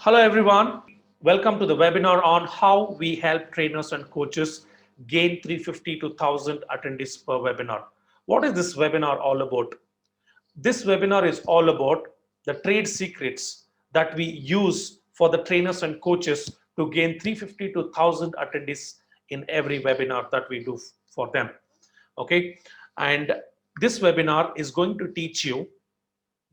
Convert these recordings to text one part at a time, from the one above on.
Hello everyone. Welcome to the webinar on how we help trainers and coaches gain 350 to 1000 attendees per webinar. What is this webinar all about? This webinar is all about the trade secrets that we use for the trainers and coaches to gain 350 to 1000 attendees in every webinar that we do for them. Okay, and this webinar is going to teach you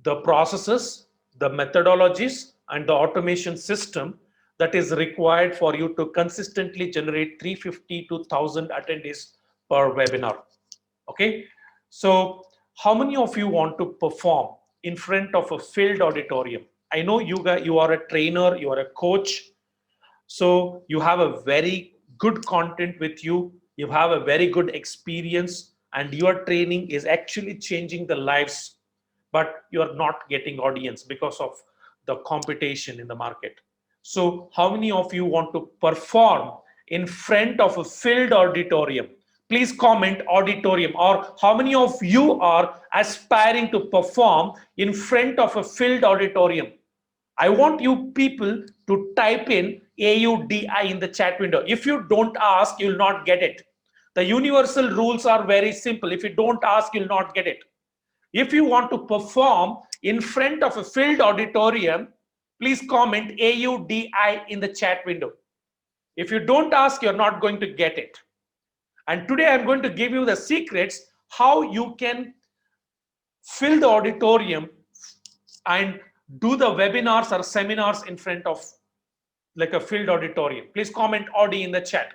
the processes, the methodologies, and the automation system that is required for you to consistently generate 350 to 1000 attendees per webinar. Okay, so how many of you want to perform in front of a filled auditorium? I know you are a trainer, you are a coach, so you have a very good content with you, you have a very good experience, and your training is actually changing the lives, but you are not getting audience because of the competition in the market. So how many of you want to perform in front of a filled auditorium? Please comment auditorium. Or how many of you are aspiring to perform in front of a filled auditorium? I want you people to type in AUDI in the chat window. If you don't ask, you'll not get it. The universal rules are very simple. If you don't ask, you'll not get it. If you want to perform in front of a filled auditorium, please comment AUDI in the chat window. If you don't ask, you're not going to get it. And today I'm going to give you the secrets how you can fill the auditorium and do the webinars or seminars in front of like a filled auditorium. Please comment Audi in the chat.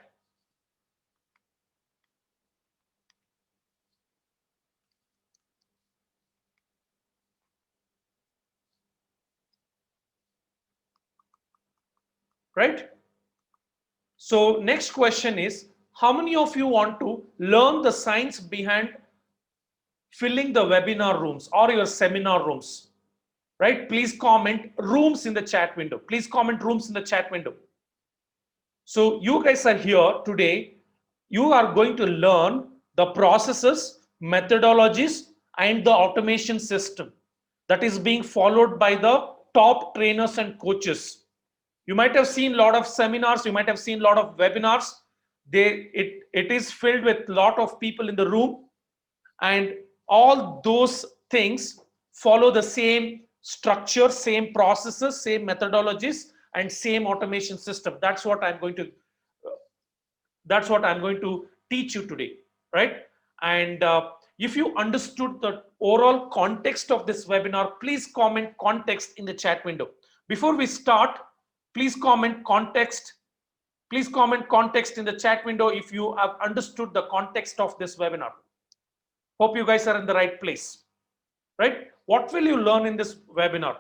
Right? So next question is, how many of you want to learn the science behind filling the webinar rooms or your seminar rooms? Right? Please comment rooms in the chat window. Please comment rooms in the chat window. So you guys are here today. You are going to learn the processes, methodologies, and the automation system that is being followed by the top trainers and coaches. You might have seen a lot of seminars, you might have seen a lot of webinars. It is filled with a lot of people in the room, and all those things follow the same structure, same processes, same methodologies, and same automation system. That's what I'm going to teach you today, right? And if you understood the overall context of this webinar, please comment context in the chat window. Before we start, please comment context. Please comment context in the chat window if you have understood the context of this webinar. Hope you guys are in the right place, right? What will you learn in this webinar?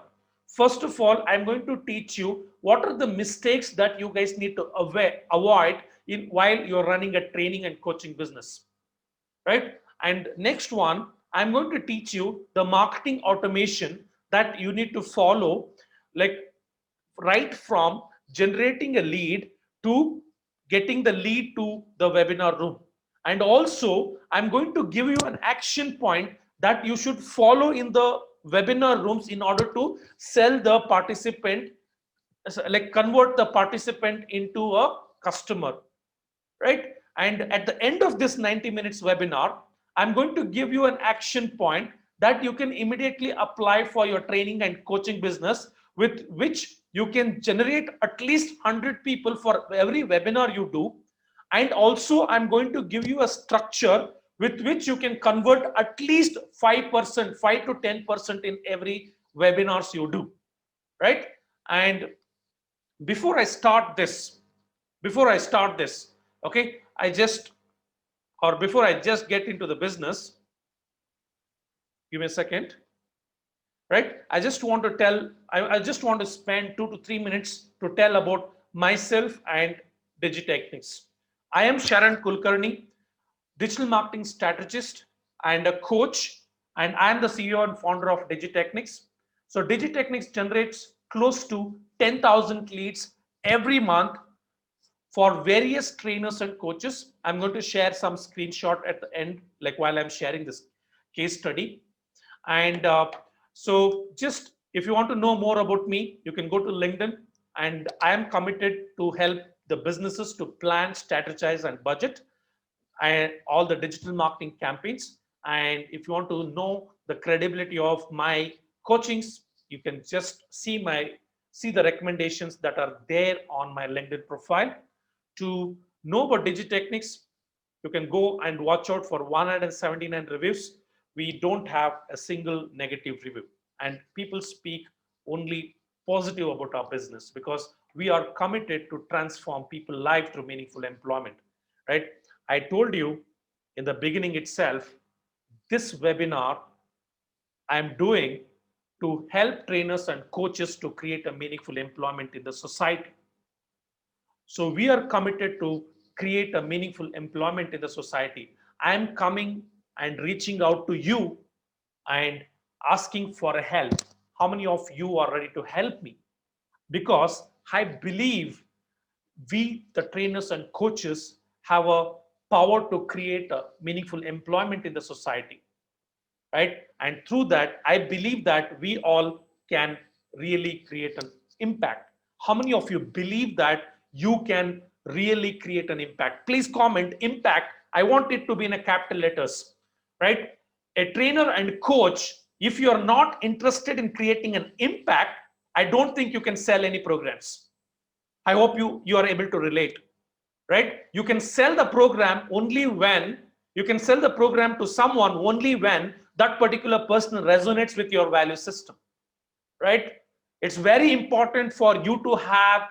First of all, I'm going to teach you what are the mistakes that you guys need to avoid while you're running a training and coaching business, right? And next one, I'm going to teach you the marketing automation that you need to follow, like right from generating a lead to getting the lead to the webinar room. And also, I'm going to give you an action point that you should follow in the webinar rooms in order to sell the participant, like convert the participant into a customer, right? And at the end of this 90 minutes webinar, I'm going to give you an action point that you can immediately apply for your training and coaching business, with which you can generate at least 100 people for every webinar you do. And also, I'm going to give you a structure with which you can convert at least 5%, 5 to 10% in every webinars you do, right? And before I start this, okay, before I just get into the business, give me a second, right? I just want to tell, I just want to spend 2 to 3 minutes to tell about myself and Digitechnics. I am Sharan Kulkarni, digital marketing strategist and a coach, and I am the CEO and founder of Digitechnics. So Digitechnics generates close to 10,000 leads every month for various trainers and coaches. I'm going to share some screenshot at the end, like while I'm sharing this case study. And so just if you want to know more about me, you can go to LinkedIn and I am committed to help the businesses to plan, strategize, and budget and all the digital marketing campaigns. And if you want to know the credibility of my coachings, you can just see the recommendations that are there on my LinkedIn profile. To know about Digitechnics, you can go and watch out for 179 reviews. We don't have a single negative review, and people speak only positive about our business because we are committed to transform people's life through meaningful employment, right? I told you in the beginning itself, this webinar I'm doing to help trainers and coaches to create a meaningful employment in the society. So we are committed to create a meaningful employment in the society. I am coming and reaching out to you and asking for a help. How many of you are ready to help me? Because I believe we, the trainers and coaches, have a power to create a meaningful employment in the society, right? And through that, I believe that we all can really create an impact. How many of you believe that you can really create an impact? Please comment impact. I want it to be in a capital letters, right? A trainer and coach, if you are not interested in creating an impact, I don't think you can sell any programs. I hope you are able to relate, right? You can sell the program only when you can sell the program to someone only when that particular person resonates with your value system, right? It's very important for you to have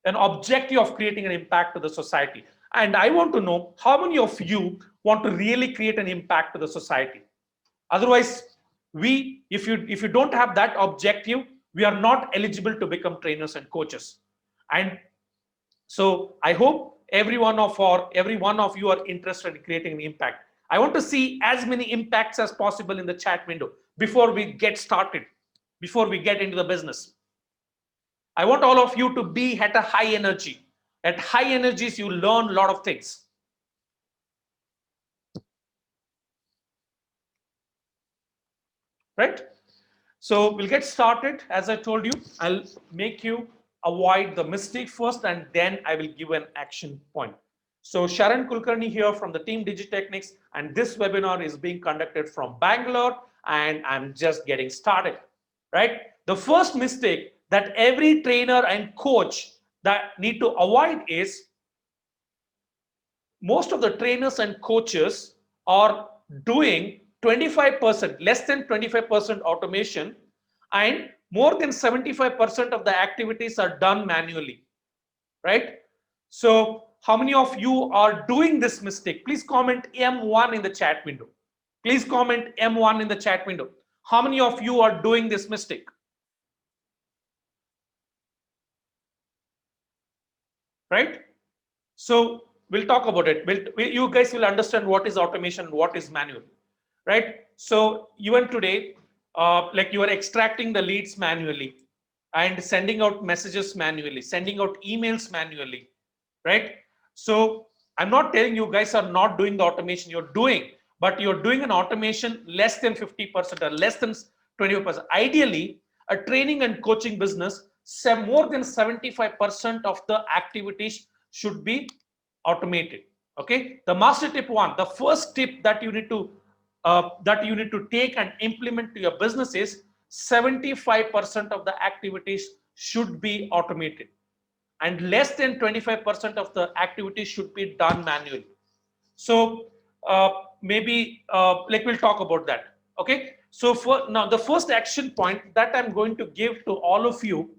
an objective of creating an impact to the society. And I want to know how many of you want to really create an impact to the society. Otherwise, if you don't have that objective, we are not eligible to become trainers and coaches. And so I hope every one of you are interested in creating an impact. I want to see as many impacts as possible in the chat window before we get started, before we get into the business. I want all of you to be at a high energy. At high energies, you learn a lot of things. Right? So we'll get started. As I told you, I'll make you avoid the mistake first, and then I will give an action point. So Sharan Kulkarni here from the team Digitechnics, and this webinar is being conducted from Bangalore, and I'm just getting started, right? The first mistake that every trainer and coach that need to avoid is most of the trainers and coaches are doing 25%, less than 25% automation, and more than 75% of the activities are done manually, right? So how many of you are doing this mistake? Please comment M1 in the chat window. Please comment M1 in the chat window. How many of you are doing this mistake? Right? So we'll talk about it. You guys will understand what is automation, what is manual, right? So even today, like you are extracting the leads manually and sending out messages manually, sending out emails manually, right? So I'm not telling you guys are not doing the automation, you're doing, but you're doing an automation less than 50% or less than 20%. Ideally, a training and coaching business, more than 75% of the activities should be automated. Okay, the master tip one, the first tip that you need to take and implement to your business is 75% of the activities should be automated, and less than 25% of the activities should be done manually. So maybe like we'll talk about that. Okay, so for now, the first action point that I'm going to give to all of you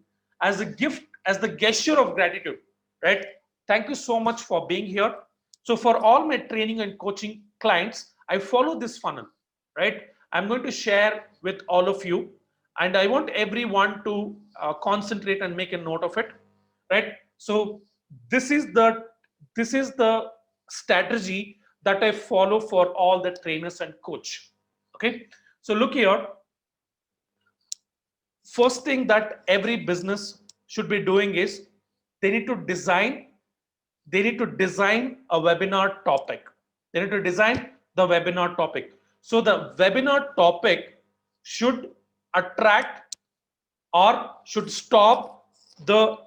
as a gift, as the gesture of gratitude, right? Thank you so much for being here. So for all my training and coaching clients, I follow this funnel, right? I'm going to share with all of you, and I want everyone to concentrate and make a note of it, right? So this is the strategy that I follow for all the trainers and coach. Okay, so look here. First thing that every business should be doing is they need to design a webinar topic. They need to design the webinar topic. So the webinar topic should attract or should stop the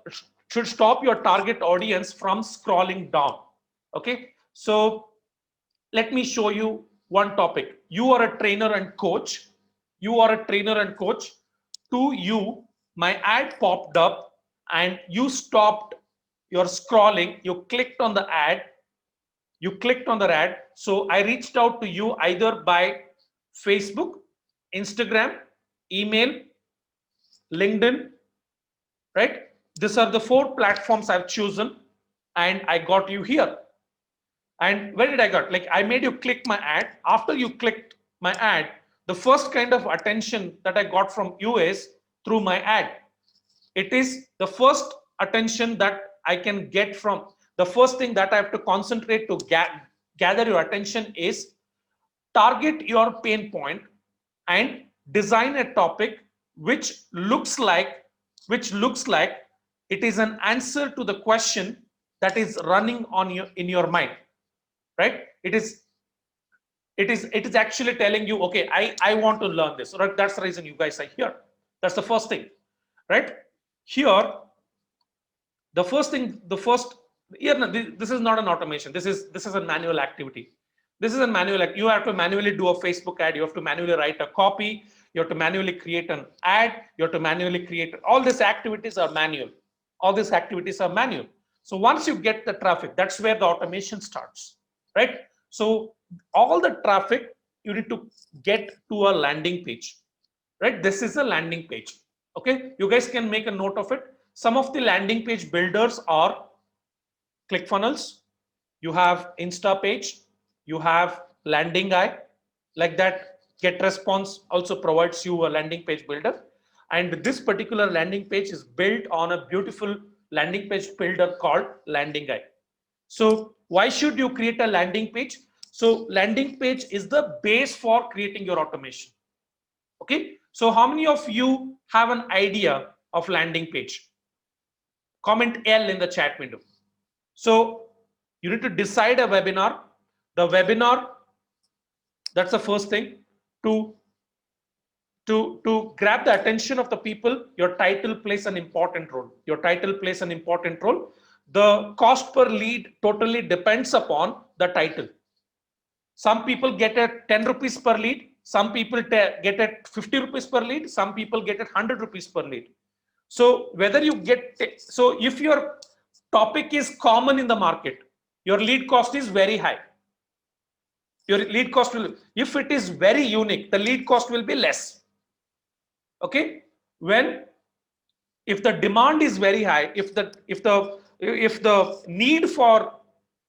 should stop your target audience from scrolling down. Okay, so let me show you one topic. You are a trainer and coach. You are a trainer and coach. To you, my ad popped up and you stopped your scrolling. You clicked on the ad. You clicked on the ad. So I reached out to you either by Facebook, Instagram, email, LinkedIn, right? These are the 4 platforms I've chosen and I got you here. And where did I got? Like I made you click my ad. After you clicked my ad, the first kind of attention that I got from you is through my ad. It is the first attention that I can get from the first thing that I have to concentrate to gather your attention is target your pain point and design a topic which looks like it is an answer to the question that is running on your in your mind, right? It is actually telling you, okay, I want to learn this, right? That's the reason you guys are here. That's the first thing, right? Here the first thing, the first here, this is not an automation. This is a manual activity. This is a manual act. You have to manually do a Facebook ad. You have to manually write a copy. You have to manually create an ad. You have to manually create all these activities are manual. All these activities are manual. So once you get the traffic, that's where the automation starts, right? So all the traffic you need to get to a landing page, right? This is a landing page. Okay, you guys can make a note of it. Some of the landing page builders are ClickFunnels, you have Instapage, you have Landing Guy, like that. GetResponse also provides you a landing page builder, and this particular landing page is built on a beautiful landing page builder called Landing Guy. So why should you create a landing page? So landing page is the base for creating your automation. Okay, so how many of you have an idea of landing page? Comment L in the chat window. So you need to decide a webinar. The webinar, that's the first thing. To grab the attention of the people, your title plays an important role. Your title plays an important role. The cost per lead totally depends upon the title. Some people get at 10 rupees per lead. Some people get at 50 rupees per lead. Some people get at 100 rupees per lead. So whether you get, so if your topic is common in the market, your lead cost is very high. Your lead cost will, if it is very unique, the lead cost will be less. Okay, if the demand is very high, if the need for,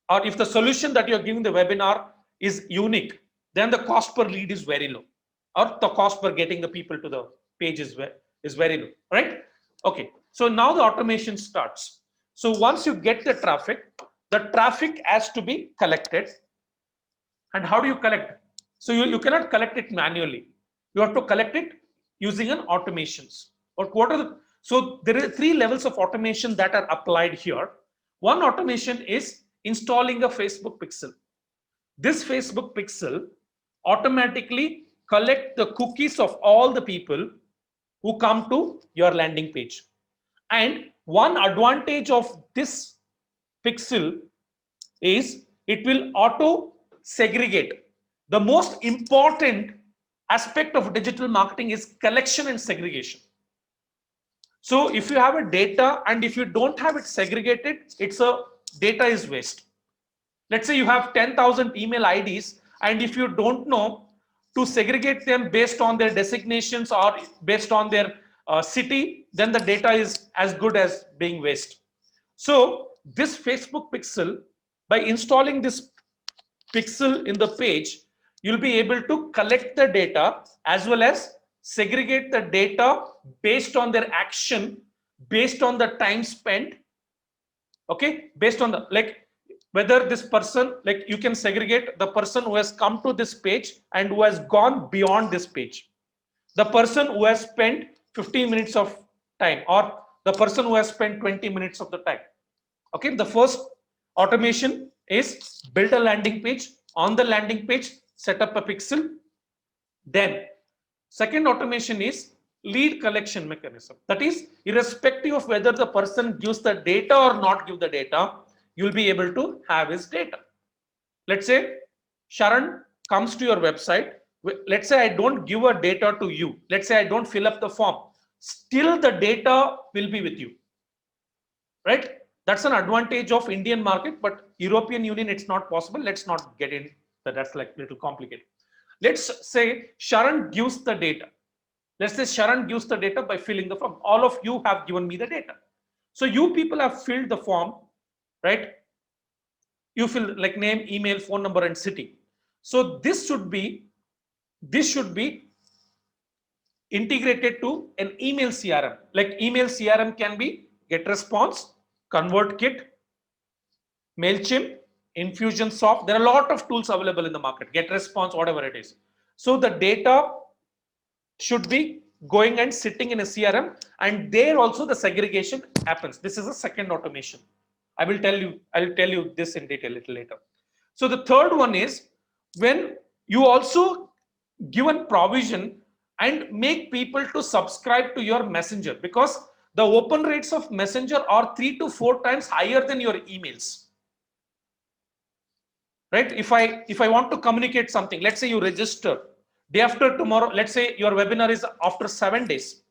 or if the solution that you're giving the webinar is unique, then the cost per lead is very low, or the cost per getting the people to the page is very low, right? Okay, so now the automation starts. So once you get the traffic has to be collected. And how do you collect? So you cannot collect it manually. You have to collect it using an automations. Or what are the, so there are 3 levels of automation that are applied here. One automation is installing a Facebook pixel. This Facebook pixel automatically collect the cookies of all the people who come to your landing page. And one advantage of this pixel is it will auto segregate. The most important aspect of digital marketing is collection and segregation. So if you have a data and if you don't have it segregated, data is waste. Let's say you have 10,000 email IDs, and if you don't know to segregate them based on their designations or based on their city, then the data is as good as being waste. So this Facebook pixel, by installing this pixel in the page, you'll be able to collect the data as well as segregate the data based on their action, based on the time spent. Okay, based on the, like, whether this person, like, you can segregate the person who has come to this page and who has gone beyond this page, the person who has spent 15 minutes of time, or the person who has spent 20 minutes of the time. Okay, the first automation is build a landing page. On the landing page, set up a pixel. Then second automation is lead collection mechanism. That is, irrespective of whether the person gives the data or not give the data, you'll be able to have his data. Let's say Sharan comes to your website. Let's say I don't give a data to you. Let's say I don't fill up the form. Still the data will be with you, right? That's an advantage of Indian market, but European Union, it's not possible. Let's not get in that. That's like a little complicated. Let's say Sharan gives the data. Let's say Sharan gives the data by filling the form. All of you have given me the data. So you people have filled the form, right? You fill like name, email, phone number, and city. So this should be integrated to an email CRM. Like email CRM can be GetResponse, ConvertKit, MailChimp, Infusionsoft. There are a lot of tools available in the market. GetResponse, whatever it is. So the data should be going and sitting in a CRM, and there also the segregation happens. This is a second automation. I'll tell you this in detail a little later. So the third one is when you also given provision and make people to subscribe to your messenger, because the open rates of messenger are 3 to 4 times higher than your emails. Right? If I want to communicate something, let's say you register day after tomorrow, let's say your webinar is after 7 days,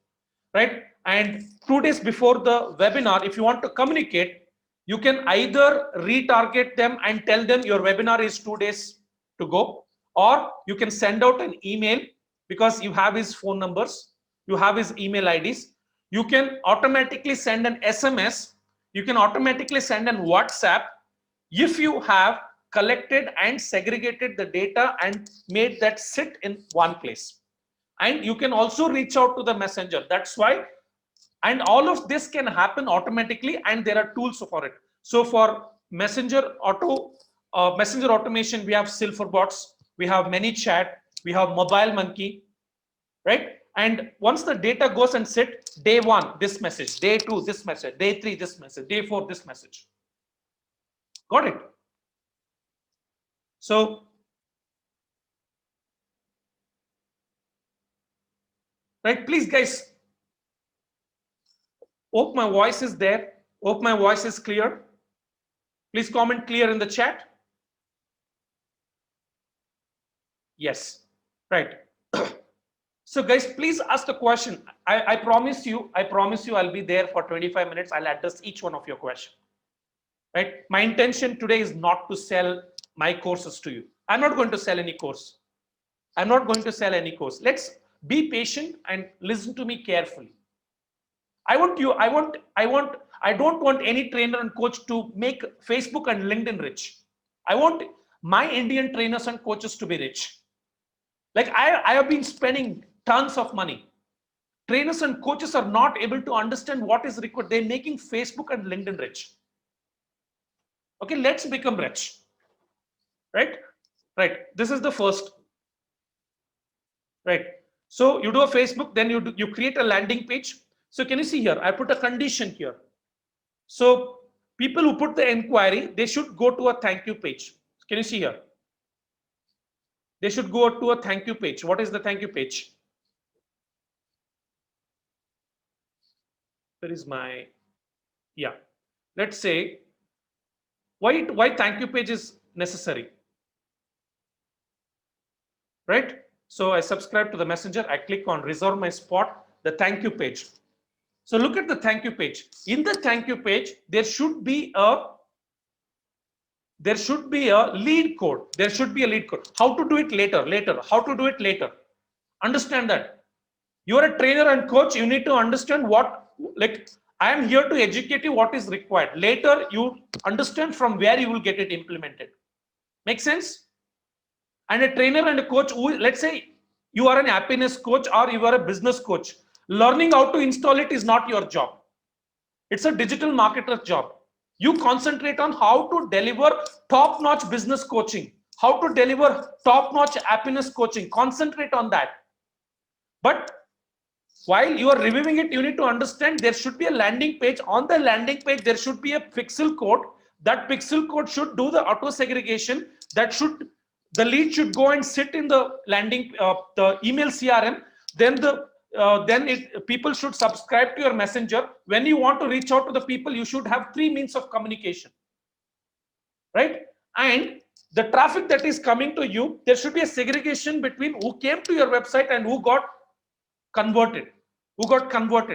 right? And 2 days before the webinar, if you want to communicate, you can either retarget them and tell them your webinar is 2 days to go, or you can send out an email because you have his phone numbers, you have his email IDs. You can automatically send an SMS, you can automatically send an WhatsApp if you have collected and segregated the data and made that sit in one place. And you can also reach out to the messenger. That's why, and all of this can happen automatically, and there are tools for it. So for messenger automation, we have Silverbots, we have ManyChat, we have MobileMonkey, right? And once the data goes and sit, day 1 this message, day 2 this message, day 3 this message, day 4 this message. Got it? So right, please guys, hope my voice is there, hope my voice is clear. Please comment clear in the chat. Yes, right. So guys, please ask the question. I promise you I'll be there for 25 minutes. I'll address each one of your questions. Right? My intention today is not to sell my courses to you. I'm not going to sell any course. I'm not going to sell any course. Let's be patient and listen to me carefully. I don't want any trainer and coach to make Facebook and LinkedIn rich. I want my Indian trainers and coaches to be rich. Like I have been spending tons of money. Trainers and coaches are not able to understand what is required. They're making Facebook and LinkedIn rich. Okay, let's become rich. Right? Right. This is the first. Right. So you do a Facebook, then you create a landing page. So can you see here? I put a condition here. So people who put the inquiry, they should go to a thank you page. Can you see here? They should go to a thank you page. What is the thank you page? Where is my, yeah. Let's say, why thank you page is necessary? Right? So I subscribe to the messenger, I click on reserve my spot, the thank you page. So look at the thank you page. In the thank you page, there should be a lead code. There should be a lead code. How to do it later? How to do it later? Understand that. You are a trainer and coach. You need to understand what, like, I am here to educate you what is required. Later, you understand from where you will get it implemented. Make sense? And a trainer and a coach, let's say you are an happiness coach or you are a business coach. Learning how to install it is not your job. It's a digital marketer's job. You concentrate on how to deliver top-notch business coaching, how to deliver top-notch happiness coaching. Concentrate on that. But while you are reviewing it, you need to understand there should be a landing page. On the landing page, there should be a pixel code. That pixel code should do the auto segregation. The lead should go and sit in the landing, the email CRM. Then the then people should subscribe to your messenger. When you want to reach out to the people, you should have 3 means of communication, right? And the traffic that is coming to you, there should be a segregation between who came to your website and who got converted.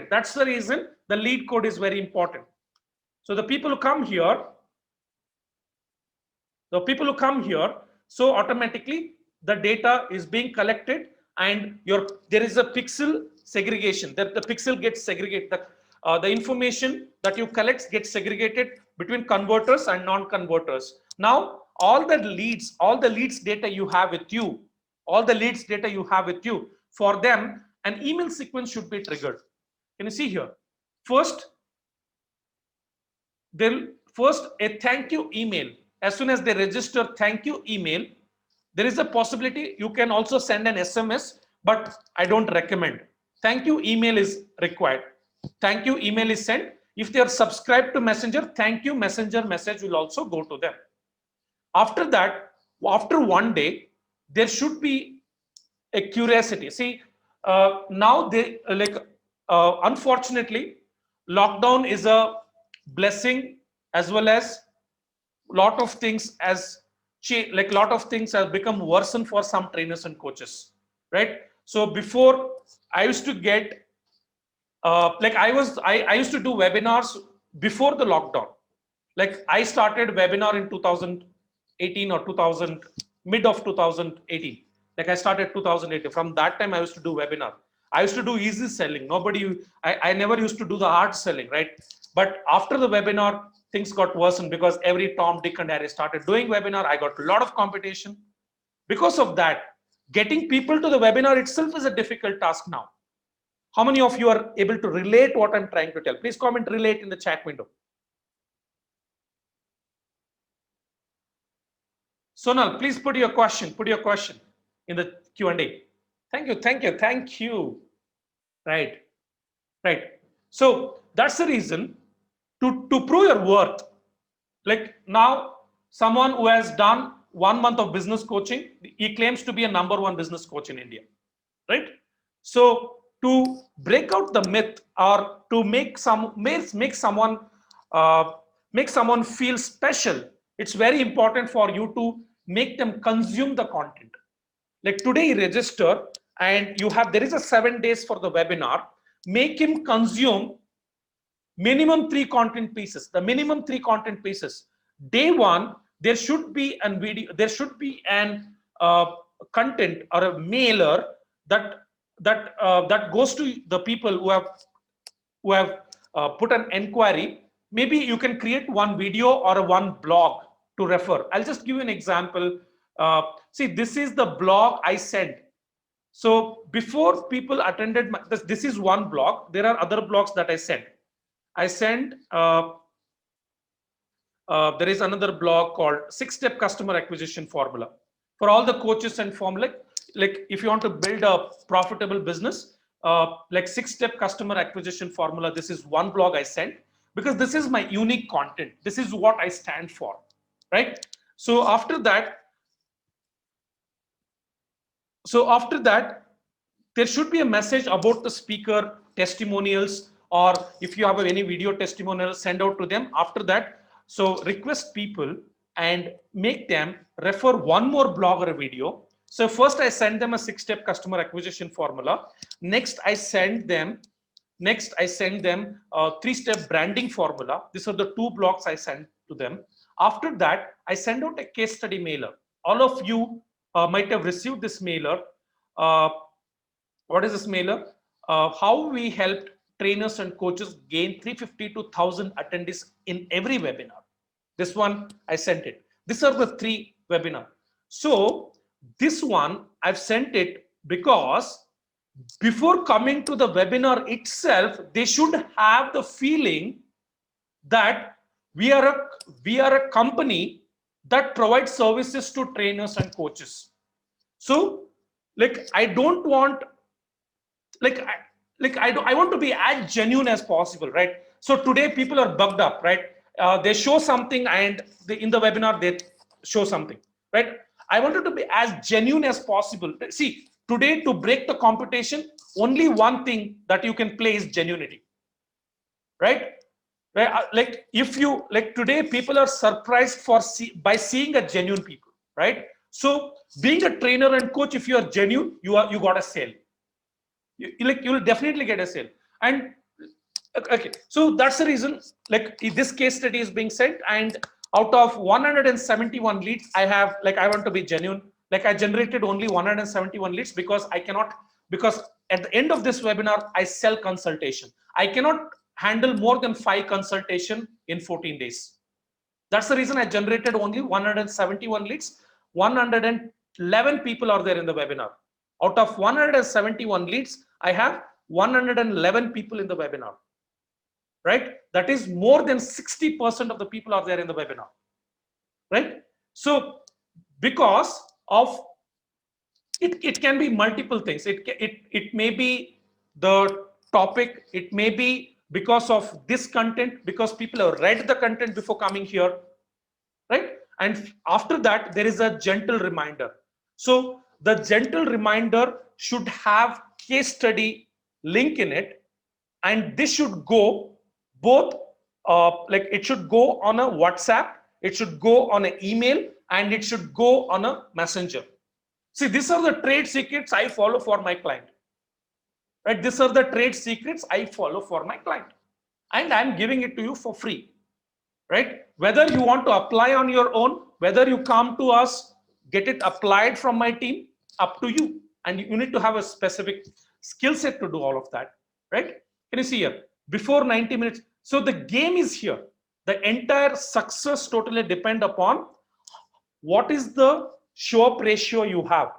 That's the reason the lead code is very important. So the people who come here, so automatically the data is being collected, and there is a pixel segregation, that the pixel gets segregated. The information that you collect gets segregated between converters and non-converters. Now all the leads data you have with you, for them an email sequence should be triggered. Can you see here? First a thank you email. As soon as they register thank you email, there is a possibility you can also send an SMS, but I don't recommend. Thank you email is required. Thank you email is sent. If they are subscribed to Messenger, thank you Messenger message will also go to them. After that, after 1 day, there should be a curiosity. See, now they unfortunately, lockdown is a blessing, as well as lot of things have become worsened for some trainers and coaches, right? So before, I used to get I used to do webinars before the lockdown. Like I started webinar in 2018 or mid of 2018. Like I started 2018. From that time, I used to do webinar. I used to do easy selling. I never used to do the hard selling, right? But after the webinar, things got worsened because every Tom, Dick, and Harry started doing webinar. I got a lot of competition. Because of that, getting people to the webinar itself is a difficult task now. How many of you are able to relate what I'm trying to tell? Please comment relate in the chat window. Sonal, please put your question in the Q&A. Thank you. Right. So that's the reason to prove your worth. Like now, someone who has done 1 month of business coaching, he claims to be a #1 business coach in India, right? So to break out the myth, or to make someone feel special, it's very important for you to make them consume the content. Like today, you register and there is a 7 days for the webinar. Make him consume minimum 3 content pieces. The minimum 3 content pieces. Day 1, there should be an video. There should be an content or a mailer that goes to the people who have put an inquiry. Maybe you can create 1 video or 1 blog to refer. I'll just give you an example. See, this is the blog I sent. So before people attended, this is 1 blog. There are other blogs that I sent. There is another blog called 6-Step Customer Acquisition Formula. For all the coaches and formula, like if you want to build a profitable business, like 6-Step Customer Acquisition Formula, this is 1 blog I sent, because this is my unique content. This is what I stand for, right? So after that, there should be a message about the speaker, testimonials, or if you have any video testimonials, send out to them. After that, so request people and make them refer 1 more blog or a video. So first I send them a 6-step customer acquisition formula. Next I send them a 3-step branding formula. These are the 2 blogs I send to them. After that, I send out a case study mailer. All of you might have received this mailer. What is this mailer? How we helped trainers and coaches gain 350 to 1,000 attendees in every webinar. This one, I sent it. These are the 3 webinars. So this one, I've sent it because before coming to the webinar itself, they should have the feeling that we are a company that provides services to trainers and coaches. So like I don't want, I want to be as genuine as possible, right? So today people are bugged up, right? They show something and in the webinar they show something, right? I wanted to be as genuine as possible. See, today to break the competition, only one thing that you can play is genuinity, right? Like if you like today, people are surprised by seeing a genuine people, right? So being a trainer and coach, if you are genuine, you got a sale. You will definitely get a sale. And okay, so that's the reason. Like this case study is being sent, and out of 171 leads, I want to be genuine. Like I generated only 171 leads because because at the end of this webinar, I sell consultation. I cannot handle more than 5 consultation in 14 days. That's the reason I generated only 171 leads. 111 people are there in the webinar. Out of 171 leads, I have 111 people in the webinar, right? That is more than 60% of the people are there in the webinar, right? So because of it can be multiple things. It may be the topic, it may be because of this content, because people have read the content before coming here, right? And after that, there is a gentle reminder. So the gentle reminder should have case study link in it, and this should go both like it should go on a WhatsApp, it should go on an email, and it should go on a messenger. See, these are the trade secrets I follow for my client, right? These are the trade secrets I follow for my client, and I'm giving it to you for free, right? Whether you want to apply on your own, whether you come to us, get it applied from my team, up to you. And you need to have a specific skill set to do all of that, right? Can you see here? Before 90 minutes. So the game is here. The entire success totally depend upon what is the show up ratio you have.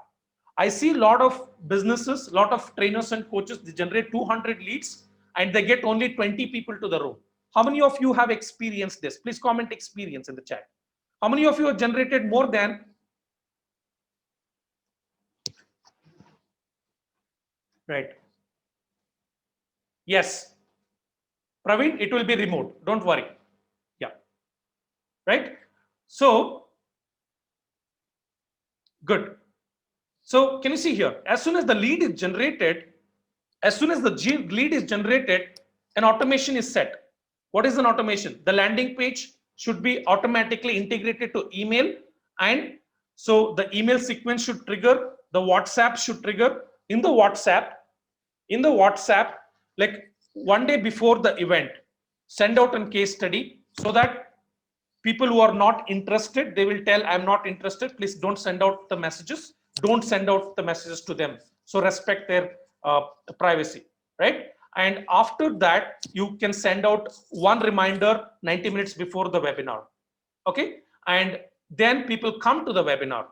I see a lot of businesses, a lot of trainers and coaches, they generate 200 leads and they get only 20 people to the room. How many of you have experienced this? Please comment experience in the chat. How many of you have generated more than? Right. Yes. Praveen, it will be remote. Don't worry. Yeah. Right. So, good. So can you see here? As soon as the lead is generated, lead is generated, an automation is set. What is an automation? The landing page should be automatically integrated to email, and so the email sequence should trigger, the WhatsApp should trigger. In the WhatsApp, like one day before the event, send out a case study so that people who are not interested, they will tell, I'm not interested, please don't send out the messages, don't send out the messages to them. So respect their privacy, right? And after that, you can send out one reminder 90 minutes before the webinar, okay? And then people come to the webinar.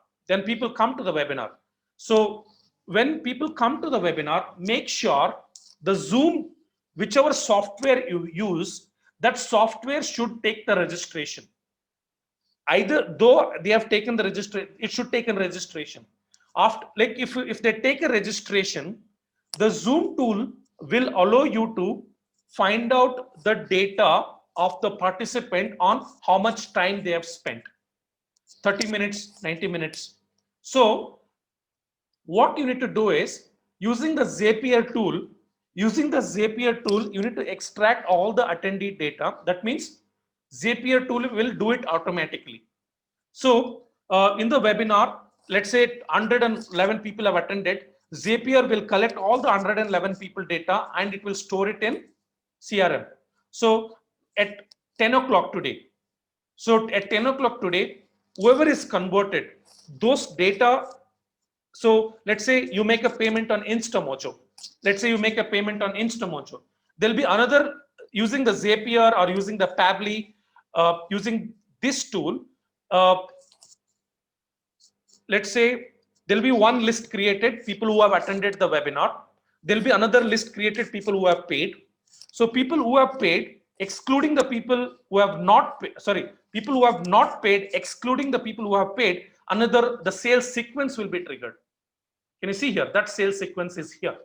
So when people come to the webinar, make sure the Zoom, whichever software you use, that software should take the registration. Either though they have taken the registration, it should take a registration. After, like if they take a registration, the Zoom tool will allow you to find out the data of the participant on how much time they have spent. 30 minutes, 90 minutes. So what you need to do is, using the Zapier tool, you need to extract all the attendee data. That means Zapier tool will do it automatically. So in the webinar, let's say 111 people have attended, Zapier will collect all the 111 people data and it will store it in CRM. So at 10 o'clock today, whoever is converted, those data. So let's say you make a payment on InstaMojo. There'll be another, using the Zapier or using the Pabbly, using this tool. Let's say there'll be one list created, people who have attended the webinar. There'll be another list created, people who have paid. So people who have paid, excluding the people who have not paid, people who have not paid, excluding the people who have paid, the sales sequence will be triggered. Can you see here? That sales sequence is here.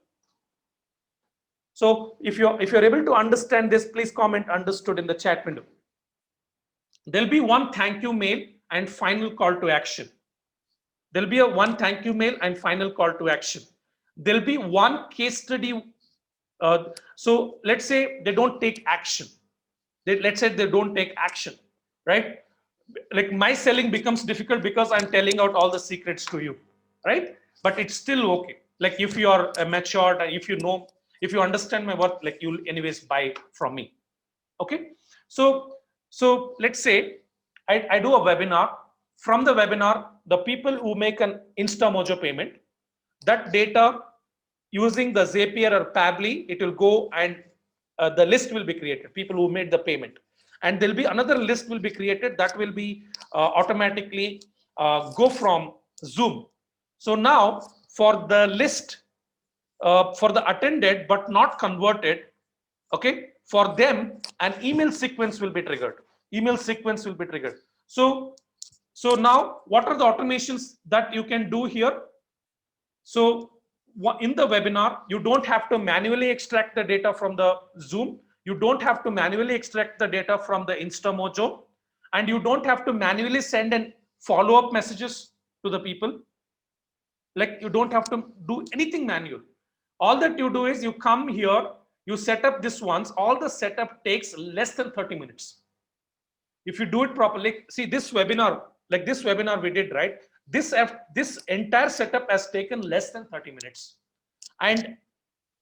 So if you're able to understand this, please comment understood in the chat window. There'll be one thank you mail and final call to action. There'll be one case study. So let's say they don't take action. Let's say they don't take action, right? Like my selling becomes difficult because I'm telling out all the secrets to you, right? But it's still okay. Like if you are matured and if you know, if you understand my work, like you'll anyways buy from me. Okay. So let's say I do a webinar. From the webinar, the people who make an InstaMojo payment, that data using the Zapier or Pabbly, it will go and the list will be created, people who made the payment. And there'll be another list will be created that will be automatically go from Zoom. So now for the list, for the attended but not converted, okay, for them an email sequence will be triggered. Email sequence will be triggered. So now what are the automations that you can do here? So in the webinar, you don't have to manually extract the data from the Zoom. You don't have to manually extract the data from the InstaMojo, and you don't have to manually send and follow-up messages to the people. Like you don't have to do anything manual. All that you do is you come here, you set up this once. All the setup takes less than 30 minutes. If you do it properly, see this webinar, like this webinar we did, right? This entire setup has taken less than 30 minutes. And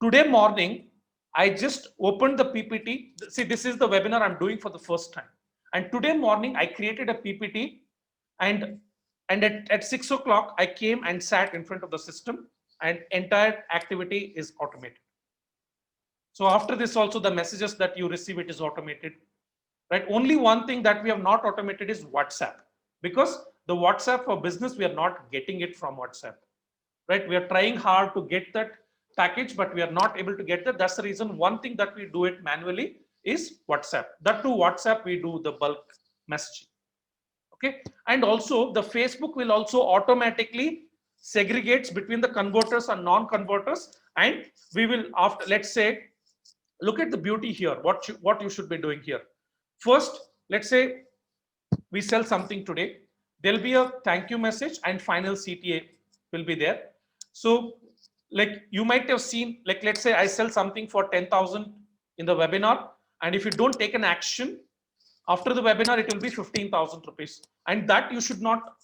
today morning, I just opened the PPT. See, this is the webinar I'm doing for the first time. And today morning, I created a PPT, and at 6 o'clock, I came and sat in front of the system, and entire activity is automated. So after this also, the messages that you receive, it is automated, right? Only one thing that we have not automated is WhatsApp, because the WhatsApp for business, we are not getting it from WhatsApp, right? We are trying hard to get that package, but we are not able to get that. That's the reason one thing that we do it manually is WhatsApp. That too, WhatsApp, we do the bulk messaging. Okay. And also the Facebook will also automatically segregates between the converters and non-converters. And we will, after, let's say, look at the beauty here, what you should be doing here. First, let's say we sell something today. There'll be a thank you message and final CTA will be there. So like you might have seen, like let's say I sell something for 10,000 in the webinar, and if you don't take an action after the webinar, it will be 15,000 rupees, and that you should not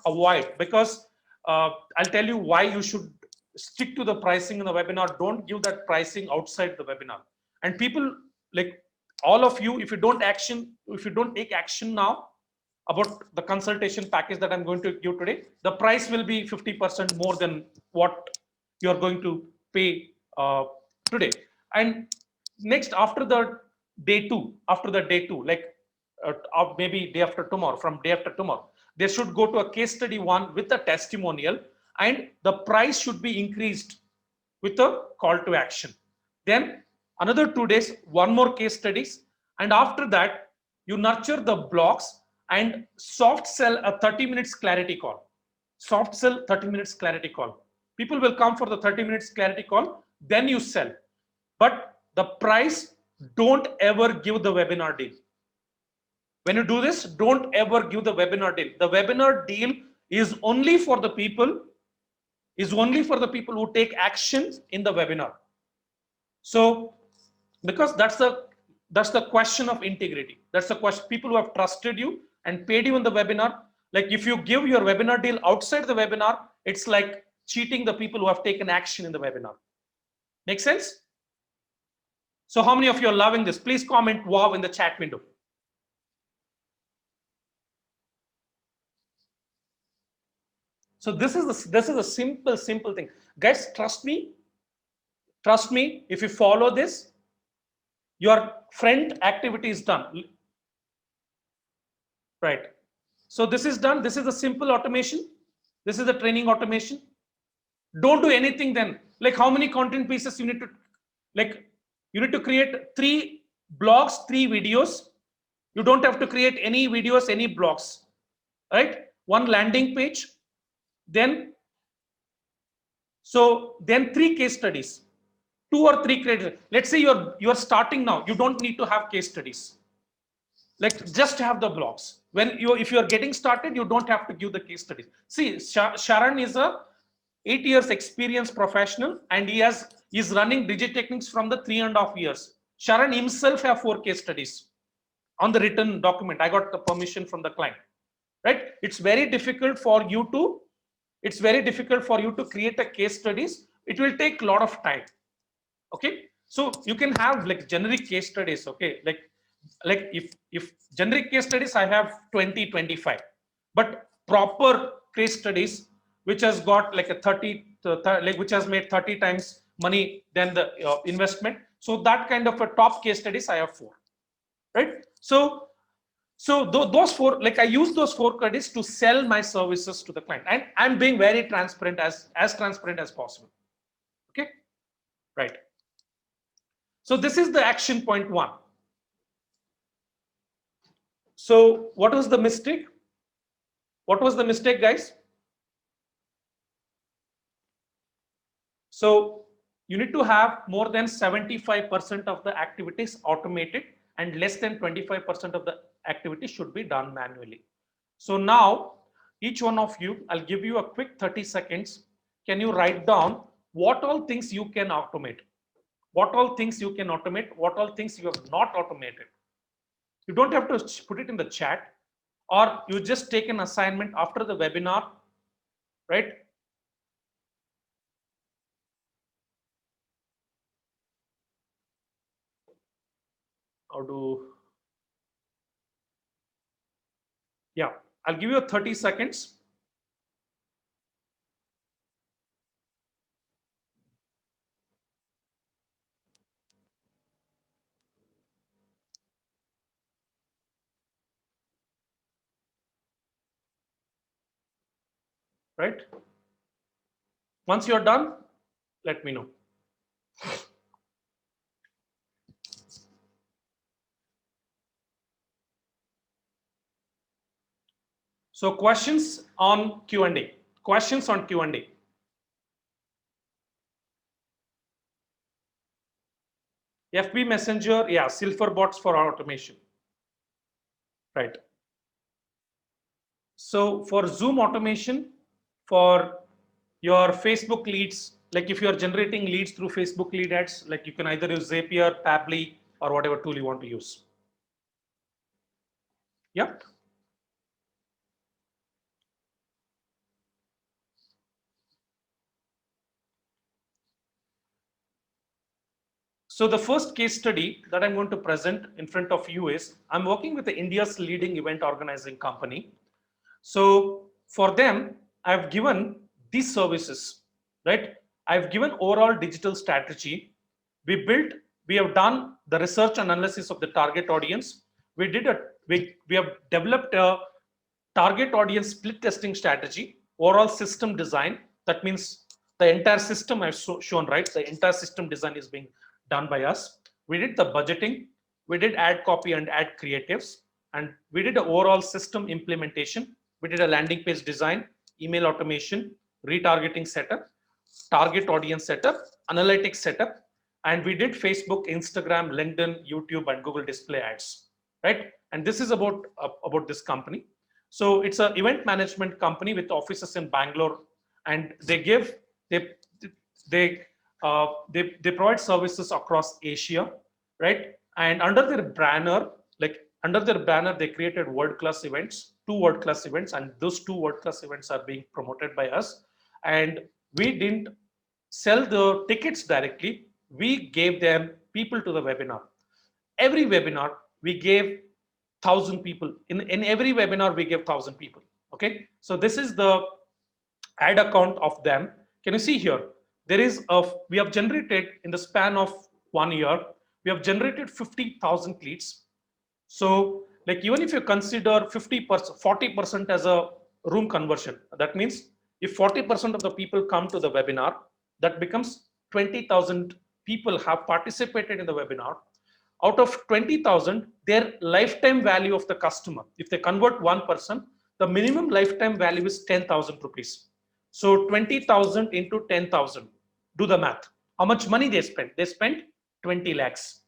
avoid, because I'll tell you why you should stick to the pricing in the webinar. Don't give that pricing outside the webinar. And people, like all of you, if you don't take action now about the consultation package that I'm going to give today, the price will be 50% more than what you're going to pay today. And next, after the day two, like maybe day after tomorrow, from day after tomorrow, they should go to a case study one with a testimonial, and the price should be increased with a call to action. Then another 2 days, one more case studies, and after that, you nurture the blocks and soft sell a 30 minutes clarity call. Soft sell 30 minutes clarity call. People will come for the 30 minutes clarity call, then you sell. But the price, don't ever give the webinar deal. When you do this, don't ever give the webinar deal. The webinar deal is only for the people who take action in the webinar. So because that's the question of integrity. That's the question. People who have trusted you and paid you in the webinar. Like if you give your webinar deal outside the webinar, it's like cheating the people who have taken action in the webinar. Make sense? So how many of you are loving this? Please comment wow in the chat window. So this is a simple thing. Guys, trust me. Trust me, if you follow this, your friend activity is done. Right. So this is done. This is the simple automation. This is the training automation. Don't do anything then. Like how many content pieces you need to, like you need to create 3 blogs, 3 videos. You don't have to create any videos, any blogs, right? 1 landing page. Then 3 case studies, 2 or 3 credits. Let's say you're starting now. You don't need to have case studies. Like just have the blogs. If you're getting started, you don't have to give the case studies. See, Sharon is a 8 years experience professional, and he's running Digitechnics from the 3.5 years. Sharan himself have 4 case studies on the written document. I got the permission from the client, right? It's very difficult for you to create a case studies. It will take a lot of time. Okay, so you can have like generic case studies. Okay, like if generic case studies I have 20-25, but proper case studies which has got like a 30 like which has made 30 times money than the investment, so that kind of a top case studies I have 4, right? So those 4, like I use those 4 credits to sell my services to the client, and I'm being very transparent, as transparent as possible. Okay, right? So this is the action point 1. So what was the mistake? What was the mistake, guys? So you need to have more than 75% of the activities automated, and less than 25% of the activities should be done manually. So now each one of you, I'll give you a quick 30 seconds. Can you write down what all things you can automate? What all things you can automate? What all things you have not automated? You don't have to put it in the chat, or you just take an assignment after the webinar, right? Or do, yeah, I'll give you 30 seconds. Right? Once you're done, let me know. So questions on Q&A. Questions on Q&A. FB Messenger, yeah, Silverbots for automation. Right. So for Zoom automation, for your Facebook leads, like if you're generating leads through Facebook lead ads, like you can either use Zapier, Pabbly, or whatever tool you want to use. Yep. So the first case study that I'm going to present in front of you is, I'm working with India's leading event organizing company. So for them, I've given these services, right? I've given overall digital strategy. We have done the research and analysis of the target audience. We have developed a target audience split testing strategy, overall system design. That means the entire system I've shown, right? The entire system design is being done by us. We did the budgeting, we did ad copy and ad creatives, and we did the overall system implementation. We did a landing page design, email automation, retargeting setup, target audience setup, analytics setup, and we did Facebook, Instagram, LinkedIn, YouTube, and Google display ads, right? And this is about this company. So it's an event management company with offices in Bangalore, and they provide services across Asia, right? And under their banner, they created world-class events, 2 world-class events, and those 2 world-class events are being promoted by us. And we didn't sell the tickets directly. We gave them people to the webinar. Every webinar, we gave 1,000 people. In every webinar, we gave 1,000 people. Okay, so this is the ad account of them. Can you see here? We have generated in the span of 1 year, we have generated 50,000 leads. So like even if you consider 50%, 40% as a room conversion, that means if 40% of the people come to the webinar, that becomes 20,000 people have participated in the webinar. Out of 20,000, their lifetime value of the customer, if they convert one person, the minimum lifetime value is 10,000 rupees. So 20,000 into 10,000, do the math. How much money they spent? They spent 20 lakhs.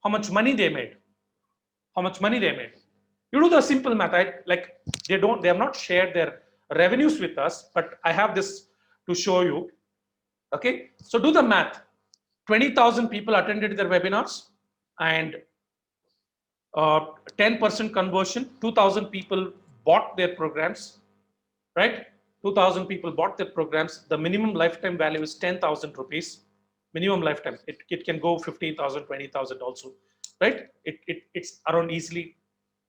How much money they made? How much money they made? You do the simple math. They have not shared their revenues with us, but I have this to show you. Okay, so do the math. 20,000 people attended their webinars and 10% conversion, 2,000 people bought their programs, right? 2,000 people bought their programs. The minimum lifetime value is 10,000 rupees. Minimum lifetime. It can go 15,000, 20,000 also, right? It's around easily